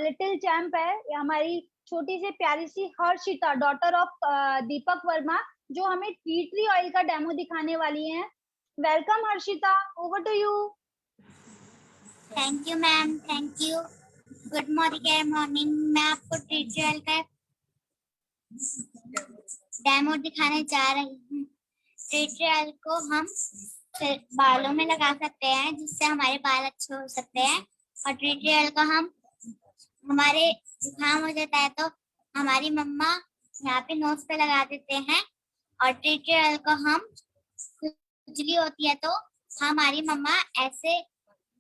लिटिल चैंप है, हमारी छोटी सी प्यारी सी हर्षिता, डॉटर ऑफ दीपक वर्मा, जो हमें टी ट्री ऑयल का डेमो दिखाने वाली हैं। Welcome Harshita, over to you. Thank you ma'am, thank you. Good morning. मैं आपको टी ट्री ऑयल का डेमो दिखाने जा रही हूँ। टी ट्री ऑयल को हम बालों में लगा सकते हैं जिससे हमारे बाल अच्छे हो सकते हैं। और टी ट्री ऑयल को हम हमारे जुकाम हो जाता है तो हमारी मम्मा यहाँ पे नोज पे लगा देते हैं। और टी ट्री ऑयल को हम खुजली होती है तो हमारी मम्मा ऐसे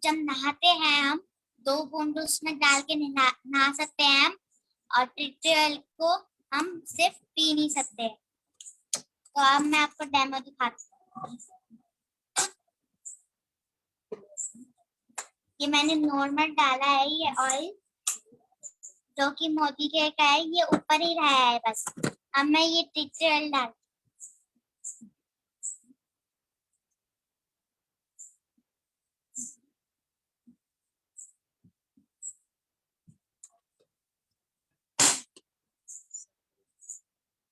जब नहाते हैं हम 2 बूंद उसमें डाल के नहा सकते हैं हम। और टी ट्री ऑयल को हम सिर्फ पी नहीं सकते। तो अब मैं आपको डेमो दिखाती हूँ। ये मैंने नॉर्मल डाला है, ये ऑयल जो कि मोदी केयर का है, ये ऊपर ही रहा है बस। अब मैं ये टी ट्री ऑयल डाल,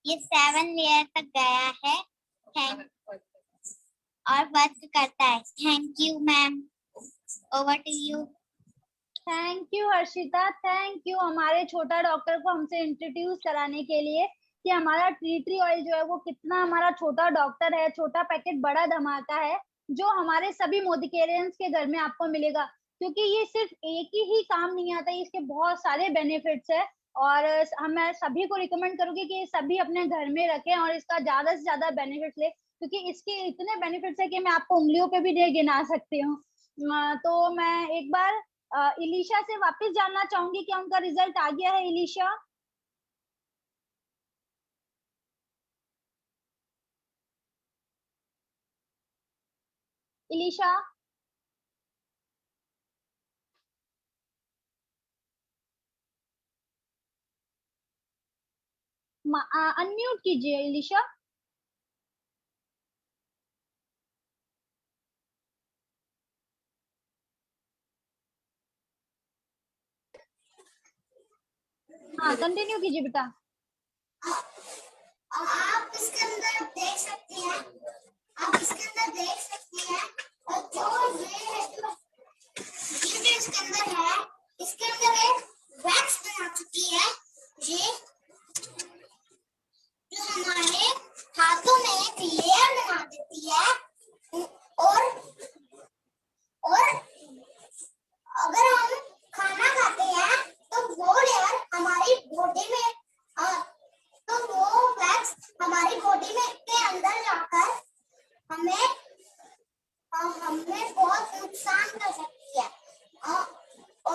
ये 7 लेयर तक गया है। और वर्क करता है। Thank you ma'am, over to you. Thank you Harshita, thank you हमारे छोटा डॉक्टर को हमसे इंट्रोड्यूस कराने के लिए कि हमारा टी ट्री ऑयल जो है वो कितना हमारा छोटा डॉक्टर है, छोटा पैकेट बड़ा धमाका है, जो हमारे सभी मोदिकेरियंस के घर में आपको मिलेगा। क्योंकि ये सिर्फ एक ही काम नहीं आता, इसके बहुत सारे बेनिफिट्स है। और मैं सभी को रिकमेंड करूंगी कि सभी अपने घर में रखें और इसका ज्यादा से ज्यादा बेनिफिट्स ले, क्योंकि इसके इतने बेनिफिट्स है कि मैं आपको उंगलियों पे भी नहीं गिना सकती हूँ। तो मैं एक बार इलिशा से वापस जानना चाहूंगी कि उनका रिजल्ट आ गया है। इलिशा, इलिशा अनम्यूट कीजिए इलिशा। हाँ कंटिन्यू कीजिए बेटा। आप इसके अंदर देख सकती हैं, आप इसके अंदर देख सकती हैं। और जो ये इसके अंदर है, इसके अंदर एक वैक्स बना चुकी है, ये जो हमारे हाथों में एक लेयर बना देती है। और अगर हम खाना खाते हैं तो वो लेयर हमारी बॉडी में तो वो वैक्स हमारी बॉडी में के अंदर जाकर हमें बहुत नुकसान कर सकती है।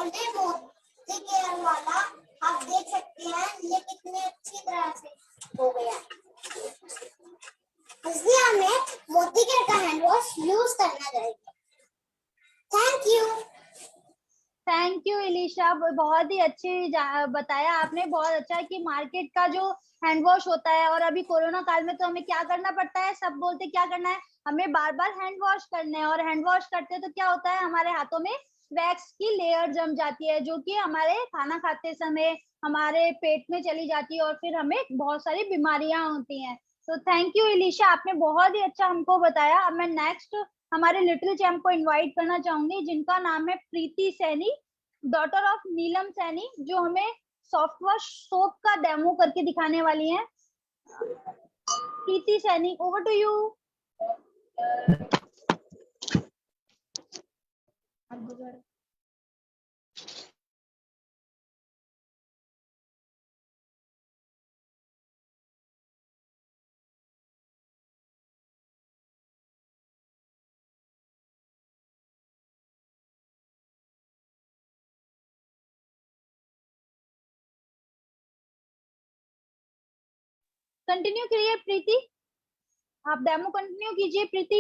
ओनली मोदी केयर वाला आप देख सकते हैं ये कितनी अच्छी तरह से हो गया, इसलिए हमें मोदी केयर का हैंड वॉश यूज करना चाहिए। थैंक यू इलिशा, बहुत ही अच्छी बताया आपने। बहुत अच्छा है कि मार्केट का जो हैंड वॉश होता है, और अभी कोरोना काल में तो हमें क्या करना पड़ता है, सब बोलते क्या करना है, हमें बार बार हैंड वॉश करना है। और हैंड वॉश करते तो क्या होता है, हमारे हाथों में वैक्स की लेयर जम जाती है, जो कि हमारे खाना खाते समय हमारे पेट में चली जाती है और फिर हमें बहुत सारी बीमारियां होती हैं। तो थैंक यू इलिशा, आपने बहुत ही अच्छा हमको बताया। अब मैं नेक्स्ट हमारे लिटिल चैम्प को इनवाइट करना चाहूंगी, जिनका नाम है प्रीति सैनी, डॉटर ऑफ नीलम सैनी, जो हमें सॉफ्ट वॉश सोप का डेमो करके दिखाने वाली हैं। Preeti Saini, over to you. Continue करिए प्रीति, आप डेमो कंटिन्यू कीजिए प्रीति।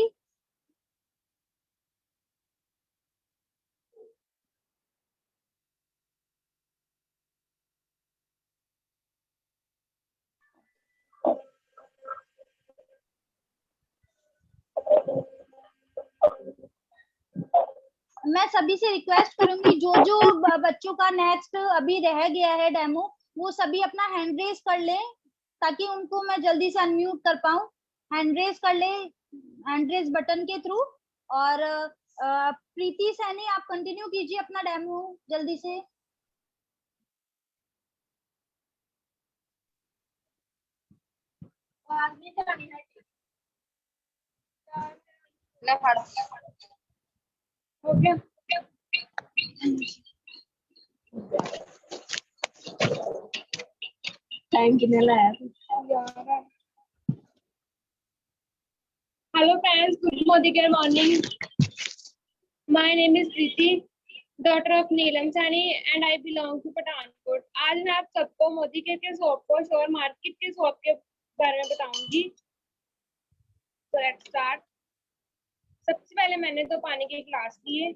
मैं सभी से रिक्वेस्ट करूंगी, जो जो बच्चों का नेक्स्ट अभी रह गया है डेमो, वो सभी अपना हैंड रेज कर लें, ताकि उनको मैं जल्दी से अनम्यूट कर पाऊं। हैंड रेज कर ले, हैंड रेज बटन के थ्रू। और प्रीति सैनी, आप कंटिन्यू कीजिए अपना डेमो जल्दी से। हो गया। टाइम कितना लाया? Hello friends, good morning. My name is Preeti, daughter of Neelam Sani, and I belong to Pathankot. आज मैं आप सबको मोदी के सोप वॉश और मार्केट के सोप के बारे में बताऊंगी। So let's start. सबसे पहले मैंने तो पानी के गिलास लिए,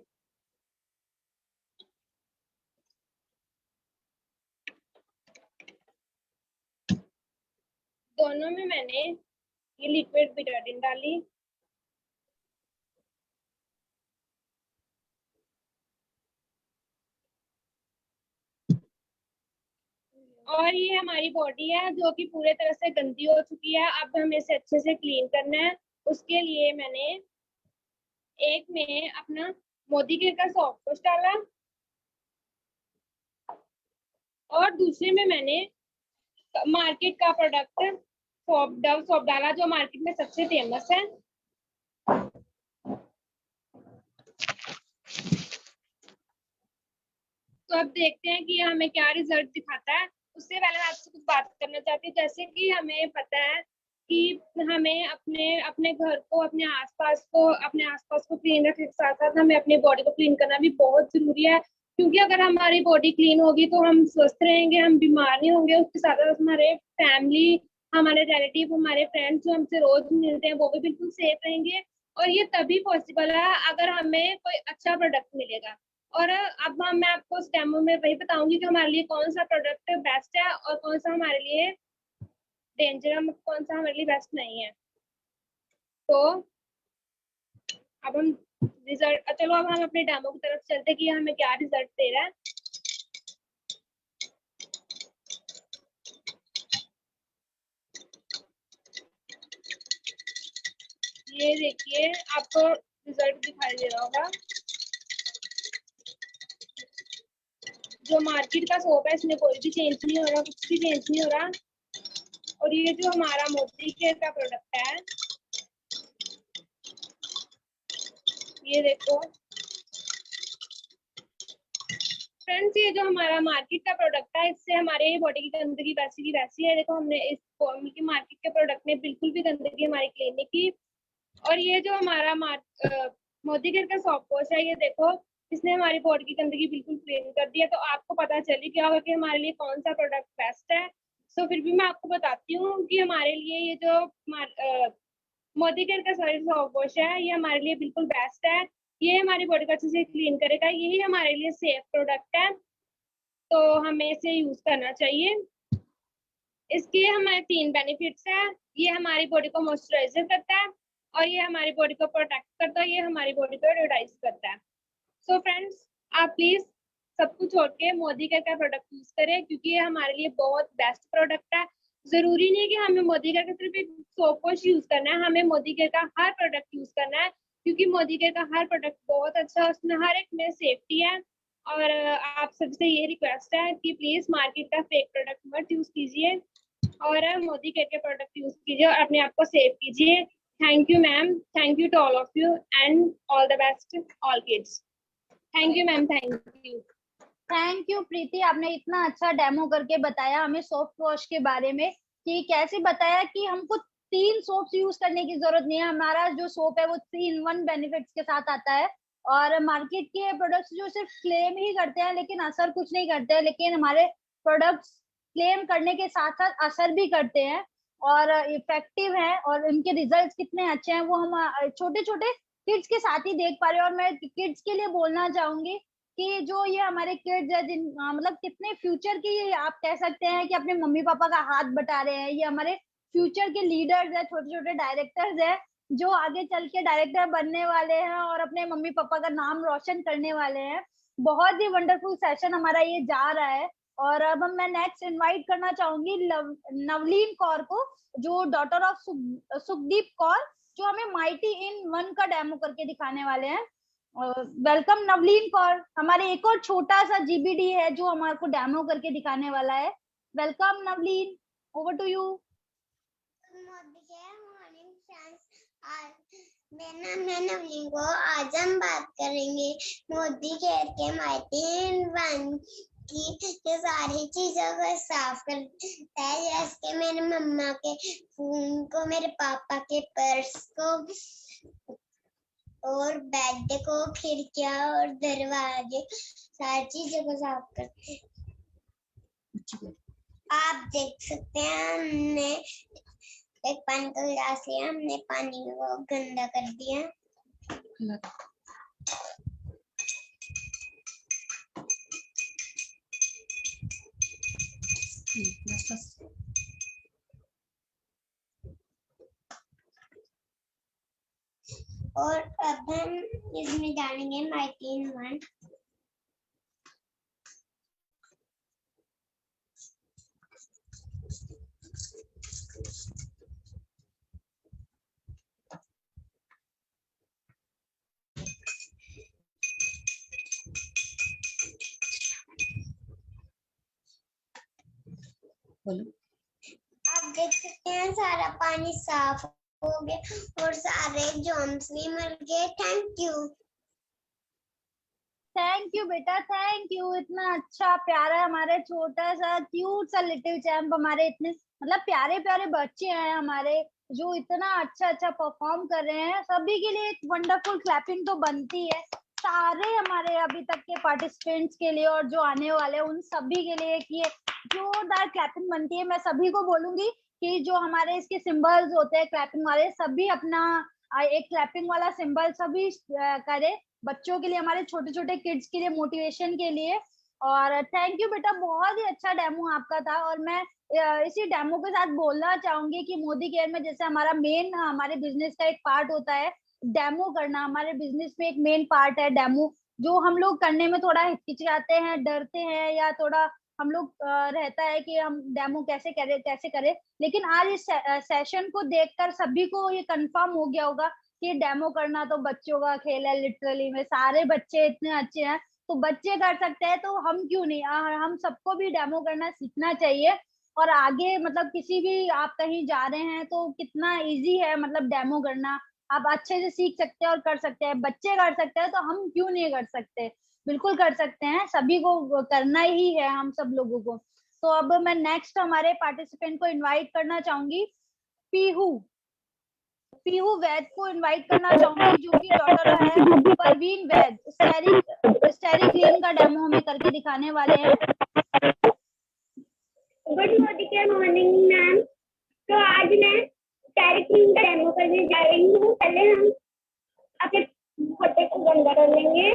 दोनों में मैंने ये लिक्विड बिटाडिन डाली, और ये हमारी बॉडी है जो कि पूरे तरह से गंदी हो चुकी है। अब हमें इसे अच्छे से क्लीन करना है। उसके लिए मैंने एक में अपना मोदी केयर का सॉफ्ट वॉश डाला, और दूसरे में मैंने मार्केट का प्रोडक्ट डव सोप डाला, जो मार्केट में सबसे फेमस है। तो अब देखते हैं कि हमें क्या रिजल्ट दिखाता है। उससे पहले मैं आपसे कुछ बात करना चाहती हूँ। जैसे कि हमें पता है कि हमें अपने घर को, अपने आसपास को क्लीन रखने के साथ साथ हमें अपनी बॉडी को क्लीन करना भी बहुत जरूरी है, क्योंकि अगर हमारी बॉडी क्लीन होगी तो हम स्वस्थ रहेंगे, हम बीमार नहीं होंगे। उसके साथ साथ हमारे फैमिली, हमारे रिलेटिव, हमारे फ्रेंड्स जो हमसे रोज मिलते हैं, वो भी बिल्कुल सेफ रहेंगे। और ये तभी पॉसिबल है अगर हमें कोई अच्छा प्रोडक्ट मिलेगा। और अब मैं आपको इस डेमो में वही बताऊंगी कि हमारे लिए कौन सा प्रोडक्ट बेस्ट है और कौन सा हमारे लिए डेंजर, कौन सा हमारे लिए बेस्ट नहीं है। तो अब हम चलो अब हम अपने डेमो की तरफ चलते हैं कि हमें क्या रिजल्ट दे रहा है। ये देखिए, आपको रिजल्ट दिखाई दे रहा होगा। जो मार्केट का सोप है, इसमें कोई भी चेंज नहीं हो रहा, कुछ भी चेंज नहीं हो रहा। और ये जो हमारा मोदी केयर का प्रोडक्ट है, ये देखो फ्रेंड्स, ये जो हमारा मार्केट का प्रोडक्ट है, इससे हमारे बॉडी की गंदगी वैसी की वैसी है। देखो, हमने इस मार्केट के प्रोडक्ट ने बिल्कुल भी गंदगी हमारी क्लीन नहीं की। और ये जो हमारा मोदी केयर का सॉफ्ट वॉश है, ये देखो इसने हमारी बॉडी की गंदगी बिल्कुल क्लीन कर दी है। तो आपको पता चल गया होगा कि हमारे लिए कौन सा प्रोडक्ट बेस्ट है। सो फिर भी मैं आपको बताती हूँ कि हमारे लिए ये जो मोदी केयर का सॉफ्ट वॉश है ये हमारे लिए बिल्कुल बेस्ट है। ये हमारी बॉडी को अच्छे से क्लीन करेगा, यही हमारे लिए सेफ प्रोडक्ट है, तो हमें इसे यूज करना चाहिए। इसके हमारे 3 बेनिफिट्स हैं। ये हमारी बॉडी को मॉइस्चराइजर करता है और ये हमारी बॉडी को प्रोटेक्ट करता है, ये हमारी बॉडी को रिलाइज करता है। सो फ्रेंड्स, आप प्लीज सब कुछ छोड़ के मोदी केयर का प्रोडक्ट यूज करें, क्योंकि ये हमारे लिए बहुत बेस्ट प्रोडक्ट है। जरूरी नहीं है कि हमें मोदी केयर का सिर्फ एक सोप वॉश यूज करना है, हमें मोदी केयर का हर प्रोडक्ट यूज करना है, क्योंकि मोदी केयर का हर प्रोडक्ट बहुत अच्छा है, उसमें हर एक में सेफ्टी है। और आप सबसे ये रिक्वेस्ट है कि प्लीज मार्केट का फेक प्रोडक्ट मत यूज कीजिए और मोदी केयर के प्रोडक्ट यूज कीजिए और अपने आप को सेव कीजिए। Thank you ma'am, thank you to all of you and all the best all kids. Thank you ma'am, thank you Preeti, आपने इतना अच्छा डेमो करके बताया हमें सॉफ्ट वॉश के बारे में, कि कैसे बताया कि हमको 3 सोप्स यूज करने की जरूरत नहीं है। हमारा जो सोप है वो 3-in-1 बेनिफिट्स के साथ आता है। और मार्केट के प्रोडक्ट्स जो सिर्फ क्लेम ही करते हैं लेकिन असर कुछ नहीं करते हैं, लेकिन हमारे प्रोडक्ट्स क्लेम करने के साथ साथ असर भी करते हैं और इफेक्टिव है, और उनके रिजल्ट्स कितने अच्छे हैं वो हम छोटे छोटे किड्स के साथ ही देख पा रहे हैं। और मैं किड्स के लिए बोलना चाहूंगी कि जो ये हमारे किड्स है, मतलब कितने फ्यूचर की आप कह सकते हैं कि अपने मम्मी पापा का हाथ बटा रहे हैं। ये हमारे फ्यूचर के लीडर्स है, छोटे छोटे डायरेक्टर्स है, जो आगे चल के डायरेक्टर बनने वाले हैं और अपने मम्मी पापा का नाम रोशन करने वाले हैं। बहुत ही वंडरफुल सेशन हमारा ये जा रहा है। और अब मैं नेक्स्ट इनवाइट करना चाहूंगी नवलीन कौर को, जो डॉटर ऑफ सुखदीप कौर, जो हमें माइटी इन 1 का डेमो करके दिखाने वाले हैं। वेलकम नवलीन कौर। हमारे एक और छोटा सा जीबीडी है जो हमारे को डेमो करके दिखाने वाला है। Welcome Navleen, over to you. मेरा नाम है नवलीन कौर। आज हम बात करेंगे मोदी केयर के माइटी इन 1 की जो सारी चीजों को साफ करता है, जैसे मेरे मम्मा के फोन को, मेरे पापा के पर्स को और बेड को, खिड़कियां और दरवाजे, सारी चीजों को साफ करते हैं। आप देख सकते हैं हमने एक पानी का गिलास लिया, हमने पानी को गंदा कर दिया। और अब हम इसमें डालेंगे माइटी इन 1। आप देख सकते हैं सारा पानी साफ हो गया और सारे जर्म्स भी मर गए। Thank you. थैंक यू बेटा, थैंक यू। इतना अच्छा प्यारा हमारे छोटा सा क्यूट सा लिटिल चैम्प, हमारे इतने मतलब प्यारे प्यारे बच्चे हैं हमारे, जो इतना अच्छा अच्छा परफॉर्म कर रहे हैं। सभी के लिए एक वंडरफुल क्लैपिंग तो बनती है, सारे हमारे अभी तक के पार्टिसिपेंट्स के लिए और जो आने वाले उन सभी के लिए कि जोरदार क्लैपिंग बनती है। मैं सभी को बोलूंगी कि जो हमारे इसके सिंबल्स होते हैं क्लैपिंग वाले, सभी अपना एक क्लैपिंग वाला सिंबल सभी करे, बच्चों के लिए, हमारे छोटे छोटे किड्स के लिए, मोटिवेशन के लिए। और थैंक यू बेटा, बहुत ही अच्छा डेमो आपका था। और मैं इसी डेमो के साथ बोलना चाहूंगी कि मोदी केयर में जैसे हमारा मेन हमारे बिजनेस का एक पार्ट होता है डेमो करना, हमारे बिजनेस में एक मेन पार्ट है डेमो, जो हम लोग करने में थोड़ा हिचकिचाते हैं, डरते हैं, या थोड़ा हम लोग रहता है कि हम डेमो कैसे करें। लेकिन आज इस सेशन को देखकर सभी को ये कंफर्म हो गया होगा कि डेमो करना तो बच्चों का खेल है। लिटरली में सारे बच्चे इतने अच्छे हैं, तो बच्चे कर सकते हैं तो हम क्यों नहीं। हम सबको भी डेमो करना सीखना चाहिए। और आगे मतलब किसी भी आप कहीं जा रहे हैं तो कितना इजी है मतलब डेमो करना, आप अच्छे से सीख सकते हैं और कर सकते हैं। बच्चे कर सकते हैं तो हम क्यों नहीं कर सकते, बिल्कुल कर सकते हैं, सभी को करना ही है, हम सब लोगों को। तो अब मैं नेक्स्ट हमारे पार्टिसिपेंट को इनवाइट करना चाहूंगी, पीहू। पीहू वैद को इनवाइट करना चाहूंगी, जो कि डॉटर है परवीन वैद। स्टेरिक क्लीन का डेमो हमें करके दिखाने वाले हैं। Good morning ma'am. तो आज मैं स्टेरिक क्लीन का डेमो करने जा रही हूँ। पहले हम अपने पोते को गंदा कर लेंगे।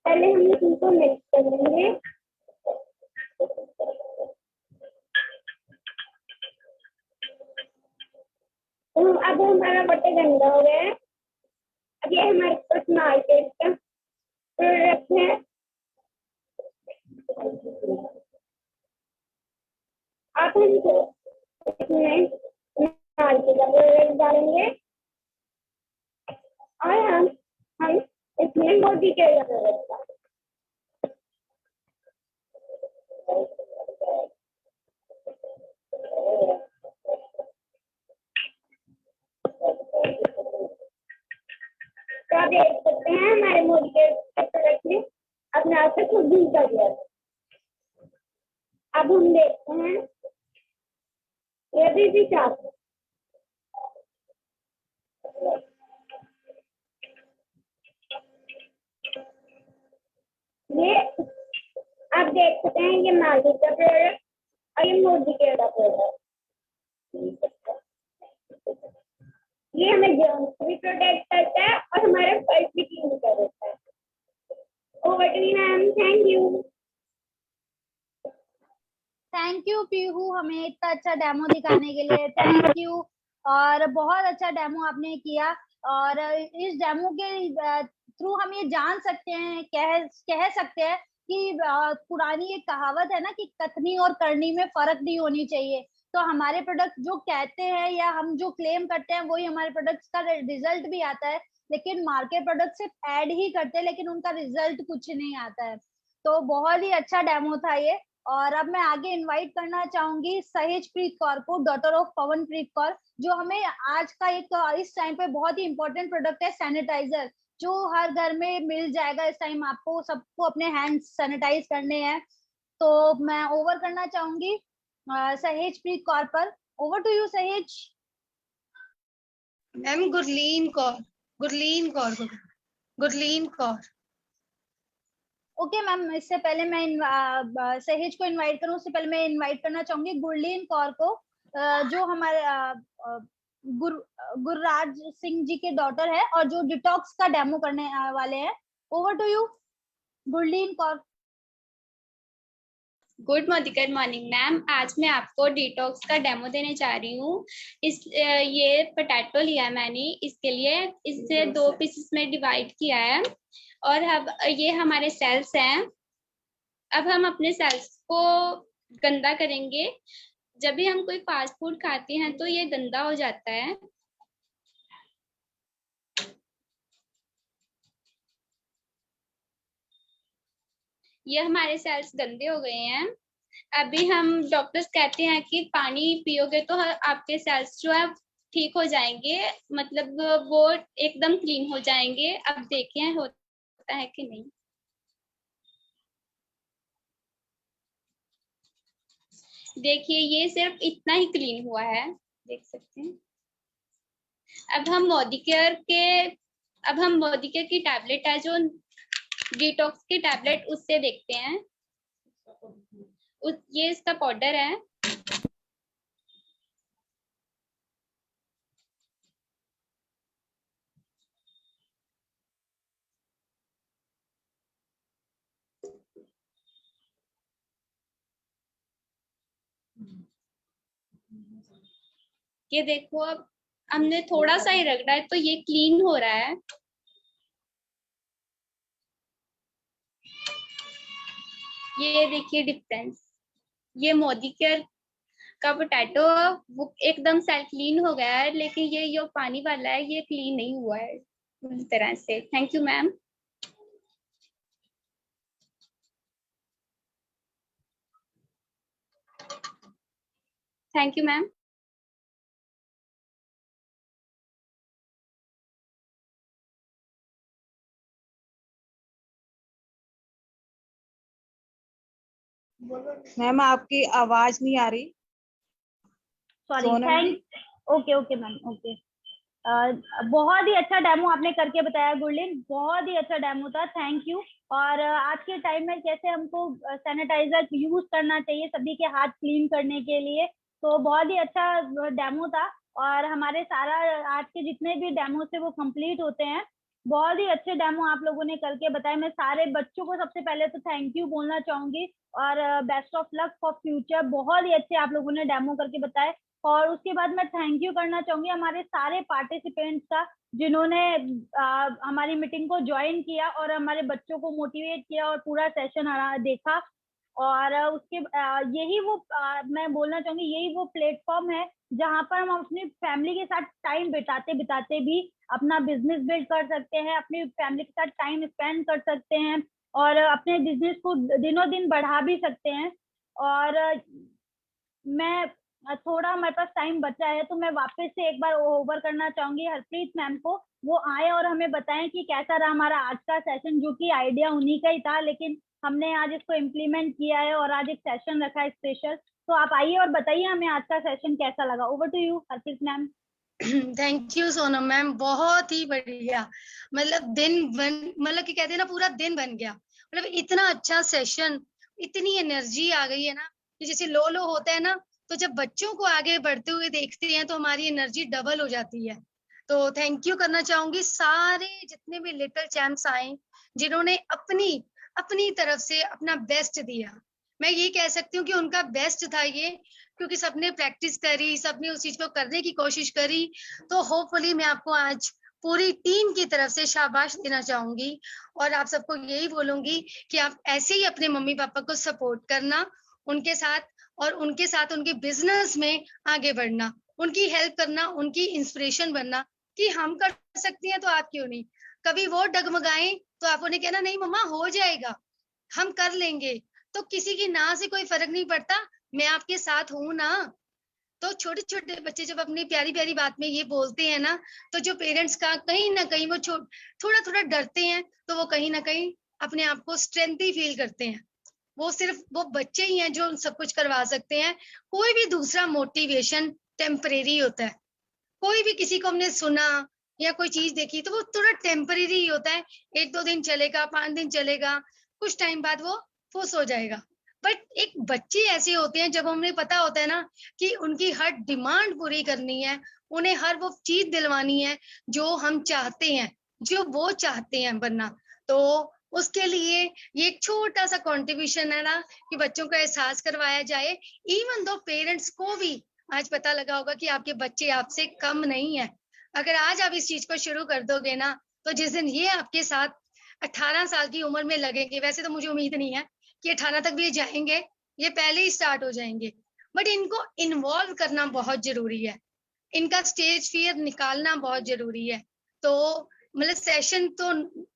पहले हम इनको मिक्स कर लेंगे। तो अब हमारा बर्तन गंदा हो गया है। अब ये हमारे पास मार्केट का प्रोडक्ट है। आप हमको इसमें मार्केट का प्रोडक्ट डालेंगे और हम इसमें मोदी के प्रोडक्ट डालेंगे। तो आप देख सकते हैं हमारे मोदी के प्रोडक्ट ने अपने आप से खुद ही कर लिया। अब हम देखते हैं ये भी साफ। ये आप देख सकते हैं ये मार्केट का प्रोडक्ट और ये मोदी के प्रोडक्ट। ये हमें जर्म्स भी प्रोटेक्ट करता है और हमारे फर्श भी क्लीन कर देता है। Over to you ma'am. Thank you. Thank you Pihu, हमें इतना अच्छा डेमो दिखाने के लिए। Thank you. और बहुत अच्छा डेमो आपने किया। और इस डेमो के थ्रू हम ये जान सकते हैं, कह सकते हैं कि पुरानी एक कहावत है ना कि कथनी और करनी में फर्क नहीं होनी चाहिए। तो हमारे प्रोडक्ट जो कहते हैं या हम जो क्लेम करते हैं वही हमारे प्रोडक्ट्स का रिजल्ट भी आता है। लेकिन मार्केट प्रोडक्ट सिर्फ ऐड ही करते हैं, लेकिन उनका रिजल्ट कुछ नहीं आता है। तो बहुत ही अच्छा डेमो था ये। और अब मैं आगे इनवाइट करना चाहूंगी सहेजप्रीत कौर को, डॉटर ऑफ पवनप्रीत कौर, जो हमें आज का एक इस टाइम पे बहुत ही इंपॉर्टेंट प्रोडक्ट है सैनिटाइजर, जो हर घर में मिल जाएगा इस टाइम। आपको सबको अपने हैंड्स सैनिटाइज करने हैं। तो मैं ओवर करना चाहूंगी सहेजप्रीत कौर पर। ओवर टू यू सहेज। Ma'am Gurleen Kaur, Gurleen Kaur, Gurleen Kaur. Okay ma'am, इससे पहले मैं सहेज को इनवाइट करूं, उससे पहले मैं इनवाइट करना चाहूंगी गुरलीन कौर को, जो हमारे गुरराज सिंह जी के डॉटर है और जो डिटॉक्स का डेमो करने वाले हैं। Over to you Gurleen Kaur. Good morning ma'am. आज मैं आपको डिटॉक्स का डेमो देने जा रही हूँ। ये पोटैटो लिया है मैंने इसके लिए। इसे 2 पीसेस में डिवाइड किया है और अब ये हमारे सेल्स हैं। अब हम अपने सेल्स को गंदा करेंगे। जब भी हम कोई फास्ट फूड खाते हैं तो ये गंदा हो जाता है। ये हमारे सेल्स गंदे हो गए हैं। अभी हम डॉक्टर्स कहते हैं कि पानी पियोगे तो आपके सेल्स जो है ठीक हो जाएंगे, मतलब वो एकदम क्लीन हो जाएंगे। अब देखें होता है कि नहीं। देखिए ये सिर्फ इतना ही क्लीन हुआ है, देख सकते हैं। अब हम मोदी केयर की टैबलेट है जो डिटॉक्स की टैबलेट, उससे देखते हैं। ये इसका पाउडर है। ये देखो, अब हमने थोड़ा सा ही रगड़ा है तो ये क्लीन हो रहा है। ये देखिए डिफरेंस। ये मोदी केयर का पोटैटो वो एकदम सेल क्लीन हो गया है, लेकिन ये जो पानी वाला है ये क्लीन नहीं हुआ है पूरी तरह से। Thank you ma'am. Thank you ma'am. Ma'am आपकी आवाज नहीं आ रही। Sorry, Sonam thank okay ma'am, okay. बहुत ही अच्छा डेमो आपने करके बताया गुरलीन, बहुत ही अच्छा डेमो था, थैंक यू। और आज के टाइम में कैसे हमको सैनिटाइजर यूज करना चाहिए सभी के हाथ क्लीन करने के लिए, तो बहुत ही अच्छा डेमो था। और हमारे सारा आज के जितने भी डेमो थे वो कंप्लीट होते हैं। बहुत ही अच्छे डेमो आप लोगों ने करके बताए। मैं सारे बच्चों को सबसे पहले तो थैंक यू बोलना चाहूंगी और best of luck for future. बहुत ही अच्छे आप लोगों ने डेमो करके बताए। और उसके बाद मैं थैंक यू करना चाहूंगी हमारे सारे पार्टिसिपेंट्स का, जिन्होंने हमारी मीटिंग को ज्वाइन किया और हमारे बच्चों को मोटिवेट किया और पूरा सेशन देखा। और उसके यही वो मैं बोलना चाहूंगी, यही वो प्लेटफॉर्म है जहां पर हम अपनी फैमिली के साथ टाइम बिताते बिताते भी अपना बिजनेस बिल्ड कर सकते हैं, अपनी फैमिली के साथ टाइम स्पेंड कर सकते हैं और अपने बिजनेस को दिनों दिन बढ़ा भी सकते हैं। और मैं थोड़ा हमारे पास टाइम बचा है तो मैं वापस से एक बार ओवर करना चाहूंगी हरप्रीत मैम को, वो आए और हमें बताएं कि कैसा रहा हमारा आज का सेशन, जो कि आइडिया उन्हीं का ही था लेकिन हमने आज इसको इम्प्लीमेंट किया है और आज एक सेशन रखा है स्पेशल। तो आप आइए और बताइए हमें आज का सेशन कैसा लगा। Over to you Harpreet ma'am. Thank you Sonam ma'am, बहुत ही बढ़िया। मतलब कि कहते हैं ना, पूरा दिन बन गया। मतलब इतना अच्छा सेशन, इतनी एनर्जी आ गई है ना कि जैसे लो होता है ना, तो जब बच्चों को आगे बढ़ते हुए देखते हैं तो हमारी एनर्जी डबल हो जाती है। तो थैंक यू करना चाहूंगी सारे जितने भी लिटिल चैम्प्स आए, जिन्होंने अपनी अपनी तरफ से अपना बेस्ट दिया। मैं ये कह सकती हूँ कि उनका बेस्ट था ये, क्योंकि सबने प्रैक्टिस करी, सबने उस चीज को करने की कोशिश करी। तो होपफुली मैं आपको आज पूरी टीम की तरफ से शाबाश देना चाहूंगी और आप सबको यही बोलूंगी कि आप ऐसे ही अपने मम्मी पापा को सपोर्ट करना, उनके साथ और उनके साथ उनके बिजनेस में आगे बढ़ना, उनकी हेल्प करना, उनकी इंस्पिरेशन बनना कि हम कर सकते हैं तो आप क्यों नहीं। कभी वो डगमगाएं तो आप उन्हें कहना, नहीं मम्मा हो जाएगा, हम कर लेंगे। तो किसी की ना से कोई फर्क नहीं पड़ता, मैं आपके साथ हूं ना। तो छोटे छोटे बच्चे जब अपनी प्यारी प्यारी बात में ये बोलते हैं ना, तो जो पेरेंट्स का कहीं ना कहीं वो थोड़ा थोड़ा डरते हैं, तो वो कहीं ना कहीं अपने आप को स्ट्रेंथ ही फील करते हैं। वो सिर्फ वो बच्चे ही हैं जो सब कुछ करवा सकते हैं। कोई भी दूसरा मोटिवेशन टेम्परेरी होता है। कोई भी किसी को हमने सुना या कोई चीज देखी तो वो थोड़ा टेम्परेरी ही होता है, 1-2 दिन चलेगा, 5 दिन चलेगा, कुछ टाइम बाद वो फुस हो जाएगा। बट एक बच्चे ऐसे होते हैं, जब हमें पता होता है ना कि उनकी हर डिमांड पूरी करनी है, उन्हें हर वो चीज दिलवानी है जो हम चाहते हैं, जो वो चाहते हैं बनना, तो उसके लिए ये एक छोटा सा कंट्रीब्यूशन है ना कि बच्चों को एहसास करवाया जाए। इवन दो पेरेंट्स को भी आज पता लगा होगा कि आपके बच्चे आपसे कम नहीं है। अगर आज आप इस चीज को शुरू कर दोगे ना, तो जिस दिन ये आपके साथ 18 साल की उम्र में लगेंगे, वैसे तो मुझे उम्मीद नहीं है कि 18 तक भी ये जाएंगे, ये पहले ही स्टार्ट हो जाएंगे, बट इनको इन्वॉल्व करना बहुत जरूरी है, इनका स्टेज फियर निकालना बहुत जरूरी है। तो मतलब सेशन तो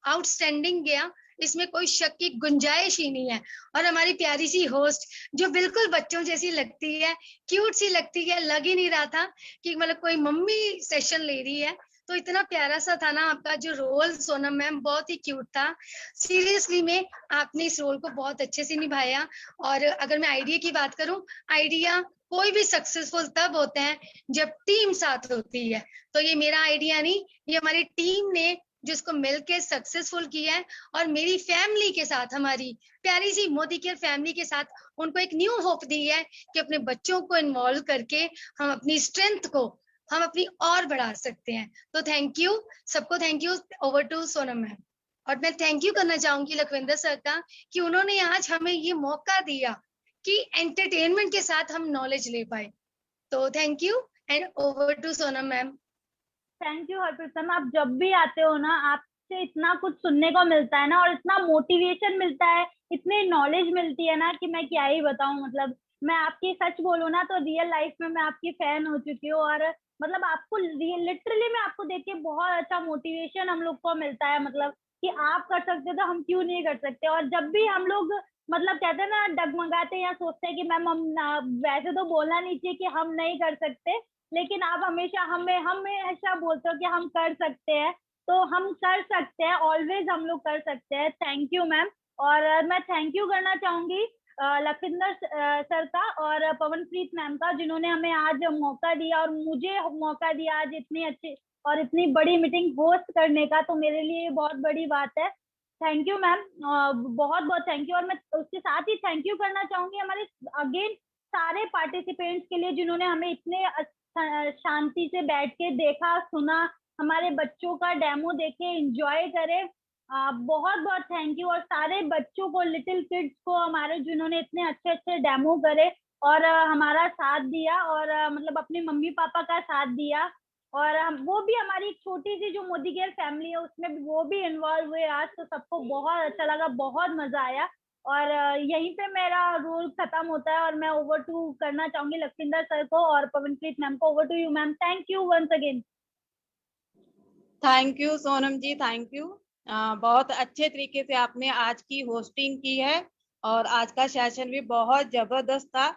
आउटस्टैंडिंग गया, इसमें कोई शक की गुंजाइश ही नहीं है। और हमारी प्यारी सी होस्ट जो बिल्कुल बच्चों जैसी लगती है, क्यूट सी लगती है, लग ही नहीं रहा था कि मतलब कोई मम्मी सेशन ले रही है। तो इतना प्यारा सा था ना आपका जो रोल सोनम मैम, बहुत ही क्यूट था। सीरियसली में आपने इस रोल को बहुत अच्छे से निभाया। और अगर मैं आइडिया की बात करूं, आइडिया कोई भी सक्सेसफुल तब होते हैं जब टीम साथ होती है। तो ये मेरा आइडिया नहीं, ये हमारी टीम ने जिसको मिलके सक्सेसफुल किया है। और मेरी फैमिली के साथ, हमारी प्यारी सी मोदी केयर फैमिली के साथ उनको एक न्यू होप दी है कि अपने बच्चों को इन्वॉल्व करके हम अपनी स्ट्रेंथ को हम अपनी और बढ़ा सकते हैं। तो थैंक यू सबको, thank you. Over to Sonam ma'am. और मैं थैंक यू करना चाहूंगी लखविंदर सर का कि उन्होंने आज हमें ये मौका दिया कि एंटरटेनमेंट के साथ हम नॉलेज ले पाए। तो thank you and over to Sonam ma'am. Thank you Harpreet ma'am. आप जब भी आते हो ना, आपसे इतना कुछ सुनने को मिलता है ना, और इतना मोटिवेशन मिलता है, इतनी नॉलेज मिलती है ना कि मैं क्या ही बताऊं। मतलब मैं आपकी सच बोलूं ना तो रियल लाइफ में मैं आपकी फैन हो चुकी हूँ। और मतलब आपको लिटरली मैं आपको देख के बहुत अच्छा मोटिवेशन हम लोग को मिलता है, मतलब कि आप कर सकते हो तो हम क्यों नहीं कर सकते। और जब भी हम लोग मतलब कहते हैं ना, डगमगाते या सोचते हैं कि मैम हम वैसे तो बोलना नहीं चाहिए कि हम नहीं कर सकते, लेकिन आप हमेशा हमेशा बोलते हो कि हम कर सकते हैं, तो हम कर सकते हैं, ऑलवेज हम लोग कर सकते हैं। Thank you ma'am. और मैं थैंक यू करना चाहूंगी लखिंदर सर का और पवनप्रीत मैम का, जिन्होंने हमें आज मौका दिया और मुझे मौका दिया आज इतनी अच्छी और इतनी बड़ी मीटिंग होस्ट करने का। तो मेरे लिए बहुत बड़ी बात है। थैंक यू मैम, बहुत बहुत थैंक यू। और मैं उसके साथ ही थैंक यू करना चाहूंगी हमारे अगेन सारे पार्टिसिपेंट्स के लिए, जिन्होंने हमें इतने शांति से बैठ के देखा, सुना, हमारे बच्चों का डेमो देखे, एंजॉय करे। बहुत बहुत थैंक यू। और सारे बच्चों को, लिटिल किड्स को हमारे, जिन्होंने इतने अच्छे अच्छे डेमो करे और हमारा साथ दिया और मतलब अपने मम्मी पापा का साथ दिया। और वो भी हमारी एक छोटी सी जो मोदी केयर फैमिली है उसमें भी वो भी इन्वॉल्व हुए आज। तो सबको बहुत अच्छा लगा, बहुत मजा आया। और यहीं पे मेरा रोल खत्म होता है और मैं ओवर टू करना चाहूंगी लखिंदर सर को और पवनप्रीत मैम को। Over to you ma'am. Thank you once again. Thank you Sonam ji, thank you. बहुत अच्छे तरीके से आपने आज की होस्टिंग की है और आज का सेशन भी बहुत जबरदस्त था।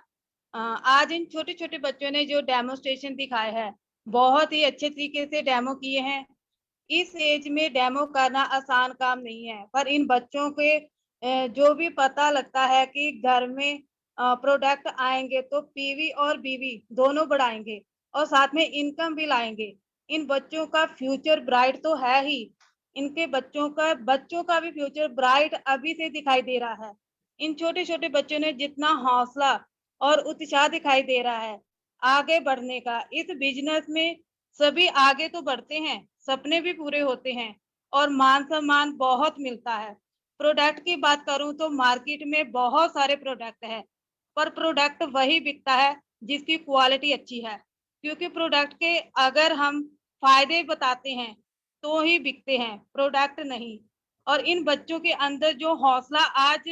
आज इन छोटे छोटे बच्चों ने जो डेमोस्ट्रेशन दिखाया है, बहुत ही अच्छे तरीके से डेमो किए हैं। इस एज में डेमो करना आसान काम नहीं है, पर इन बच्चों के जो भी पता लगता है कि घर में प्रोडक्ट आएंगे तो पीवी और बीवी दोनों बढ़ाएंगे और साथ में इनकम भी लाएंगे। इन बच्चों का फ्यूचर ब्राइट तो है ही, इनके बच्चों का भी फ्यूचर ब्राइट अभी से दिखाई दे रहा है। इन छोटे छोटे बच्चों ने जितना हौसला और उत्साह दिखाई दे रहा है आगे बढ़ने का, इस बिजनेस में सभी आगे तो बढ़ते हैं, सपने भी पूरे होते हैं और मान सम्मान बहुत मिलता है। प्रोडक्ट की बात करूं तो मार्केट में बहुत सारे प्रोडक्ट है, पर प्रोडक्ट वही बिकता है जिसकी क्वालिटी अच्छी है, क्योंकि प्रोडक्ट के अगर हम फायदे बताते हैं तो ही बिकते हैं, प्रोडक्ट नहीं। और इन बच्चों के अंदर जो हौसला, आज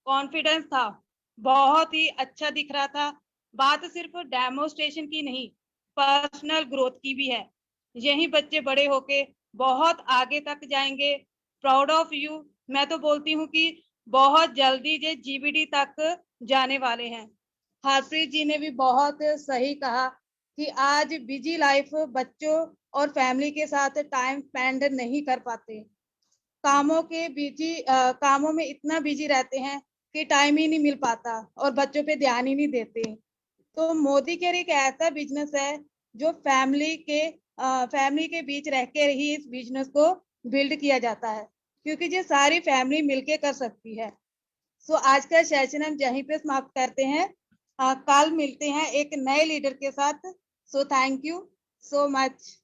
कॉन्फिडेंस था, बहुत ही अच्छा दिख रहा था। बात सिर्फ डेमोस्ट्रेशन की नहीं, पर्सनल ग्रोथ की भी है। यही बच्चे बड़े होके बहुत आगे तक जाएंगे। Proud of you. मैं तो बोलती हूँ कि बहुत जल्दी ये जीबीडी तक जाने वाले हैं। हरप्रीत जी ने भी बहुत सही कहा कि आज बिजी लाइफ बच्चों और फैमिली के साथ टाइम स्पेंड नहीं कर पाते, कामों में इतना बिजी रहते हैं कि टाइम ही नहीं मिल पाता और बच्चों पे ध्यान ही नहीं देते। तो मोदी केयर एक ऐसा बिजनेस है जो फैमिली के बीच रह के ही इस बिजनेस को बिल्ड किया जाता है, क्योंकि ये सारी फैमिली मिलके कर सकती है। सो आज का सेशन हम यहीं पे समाप्त करते हैं। कल मिलते हैं एक नए लीडर के साथ। So thank you so much.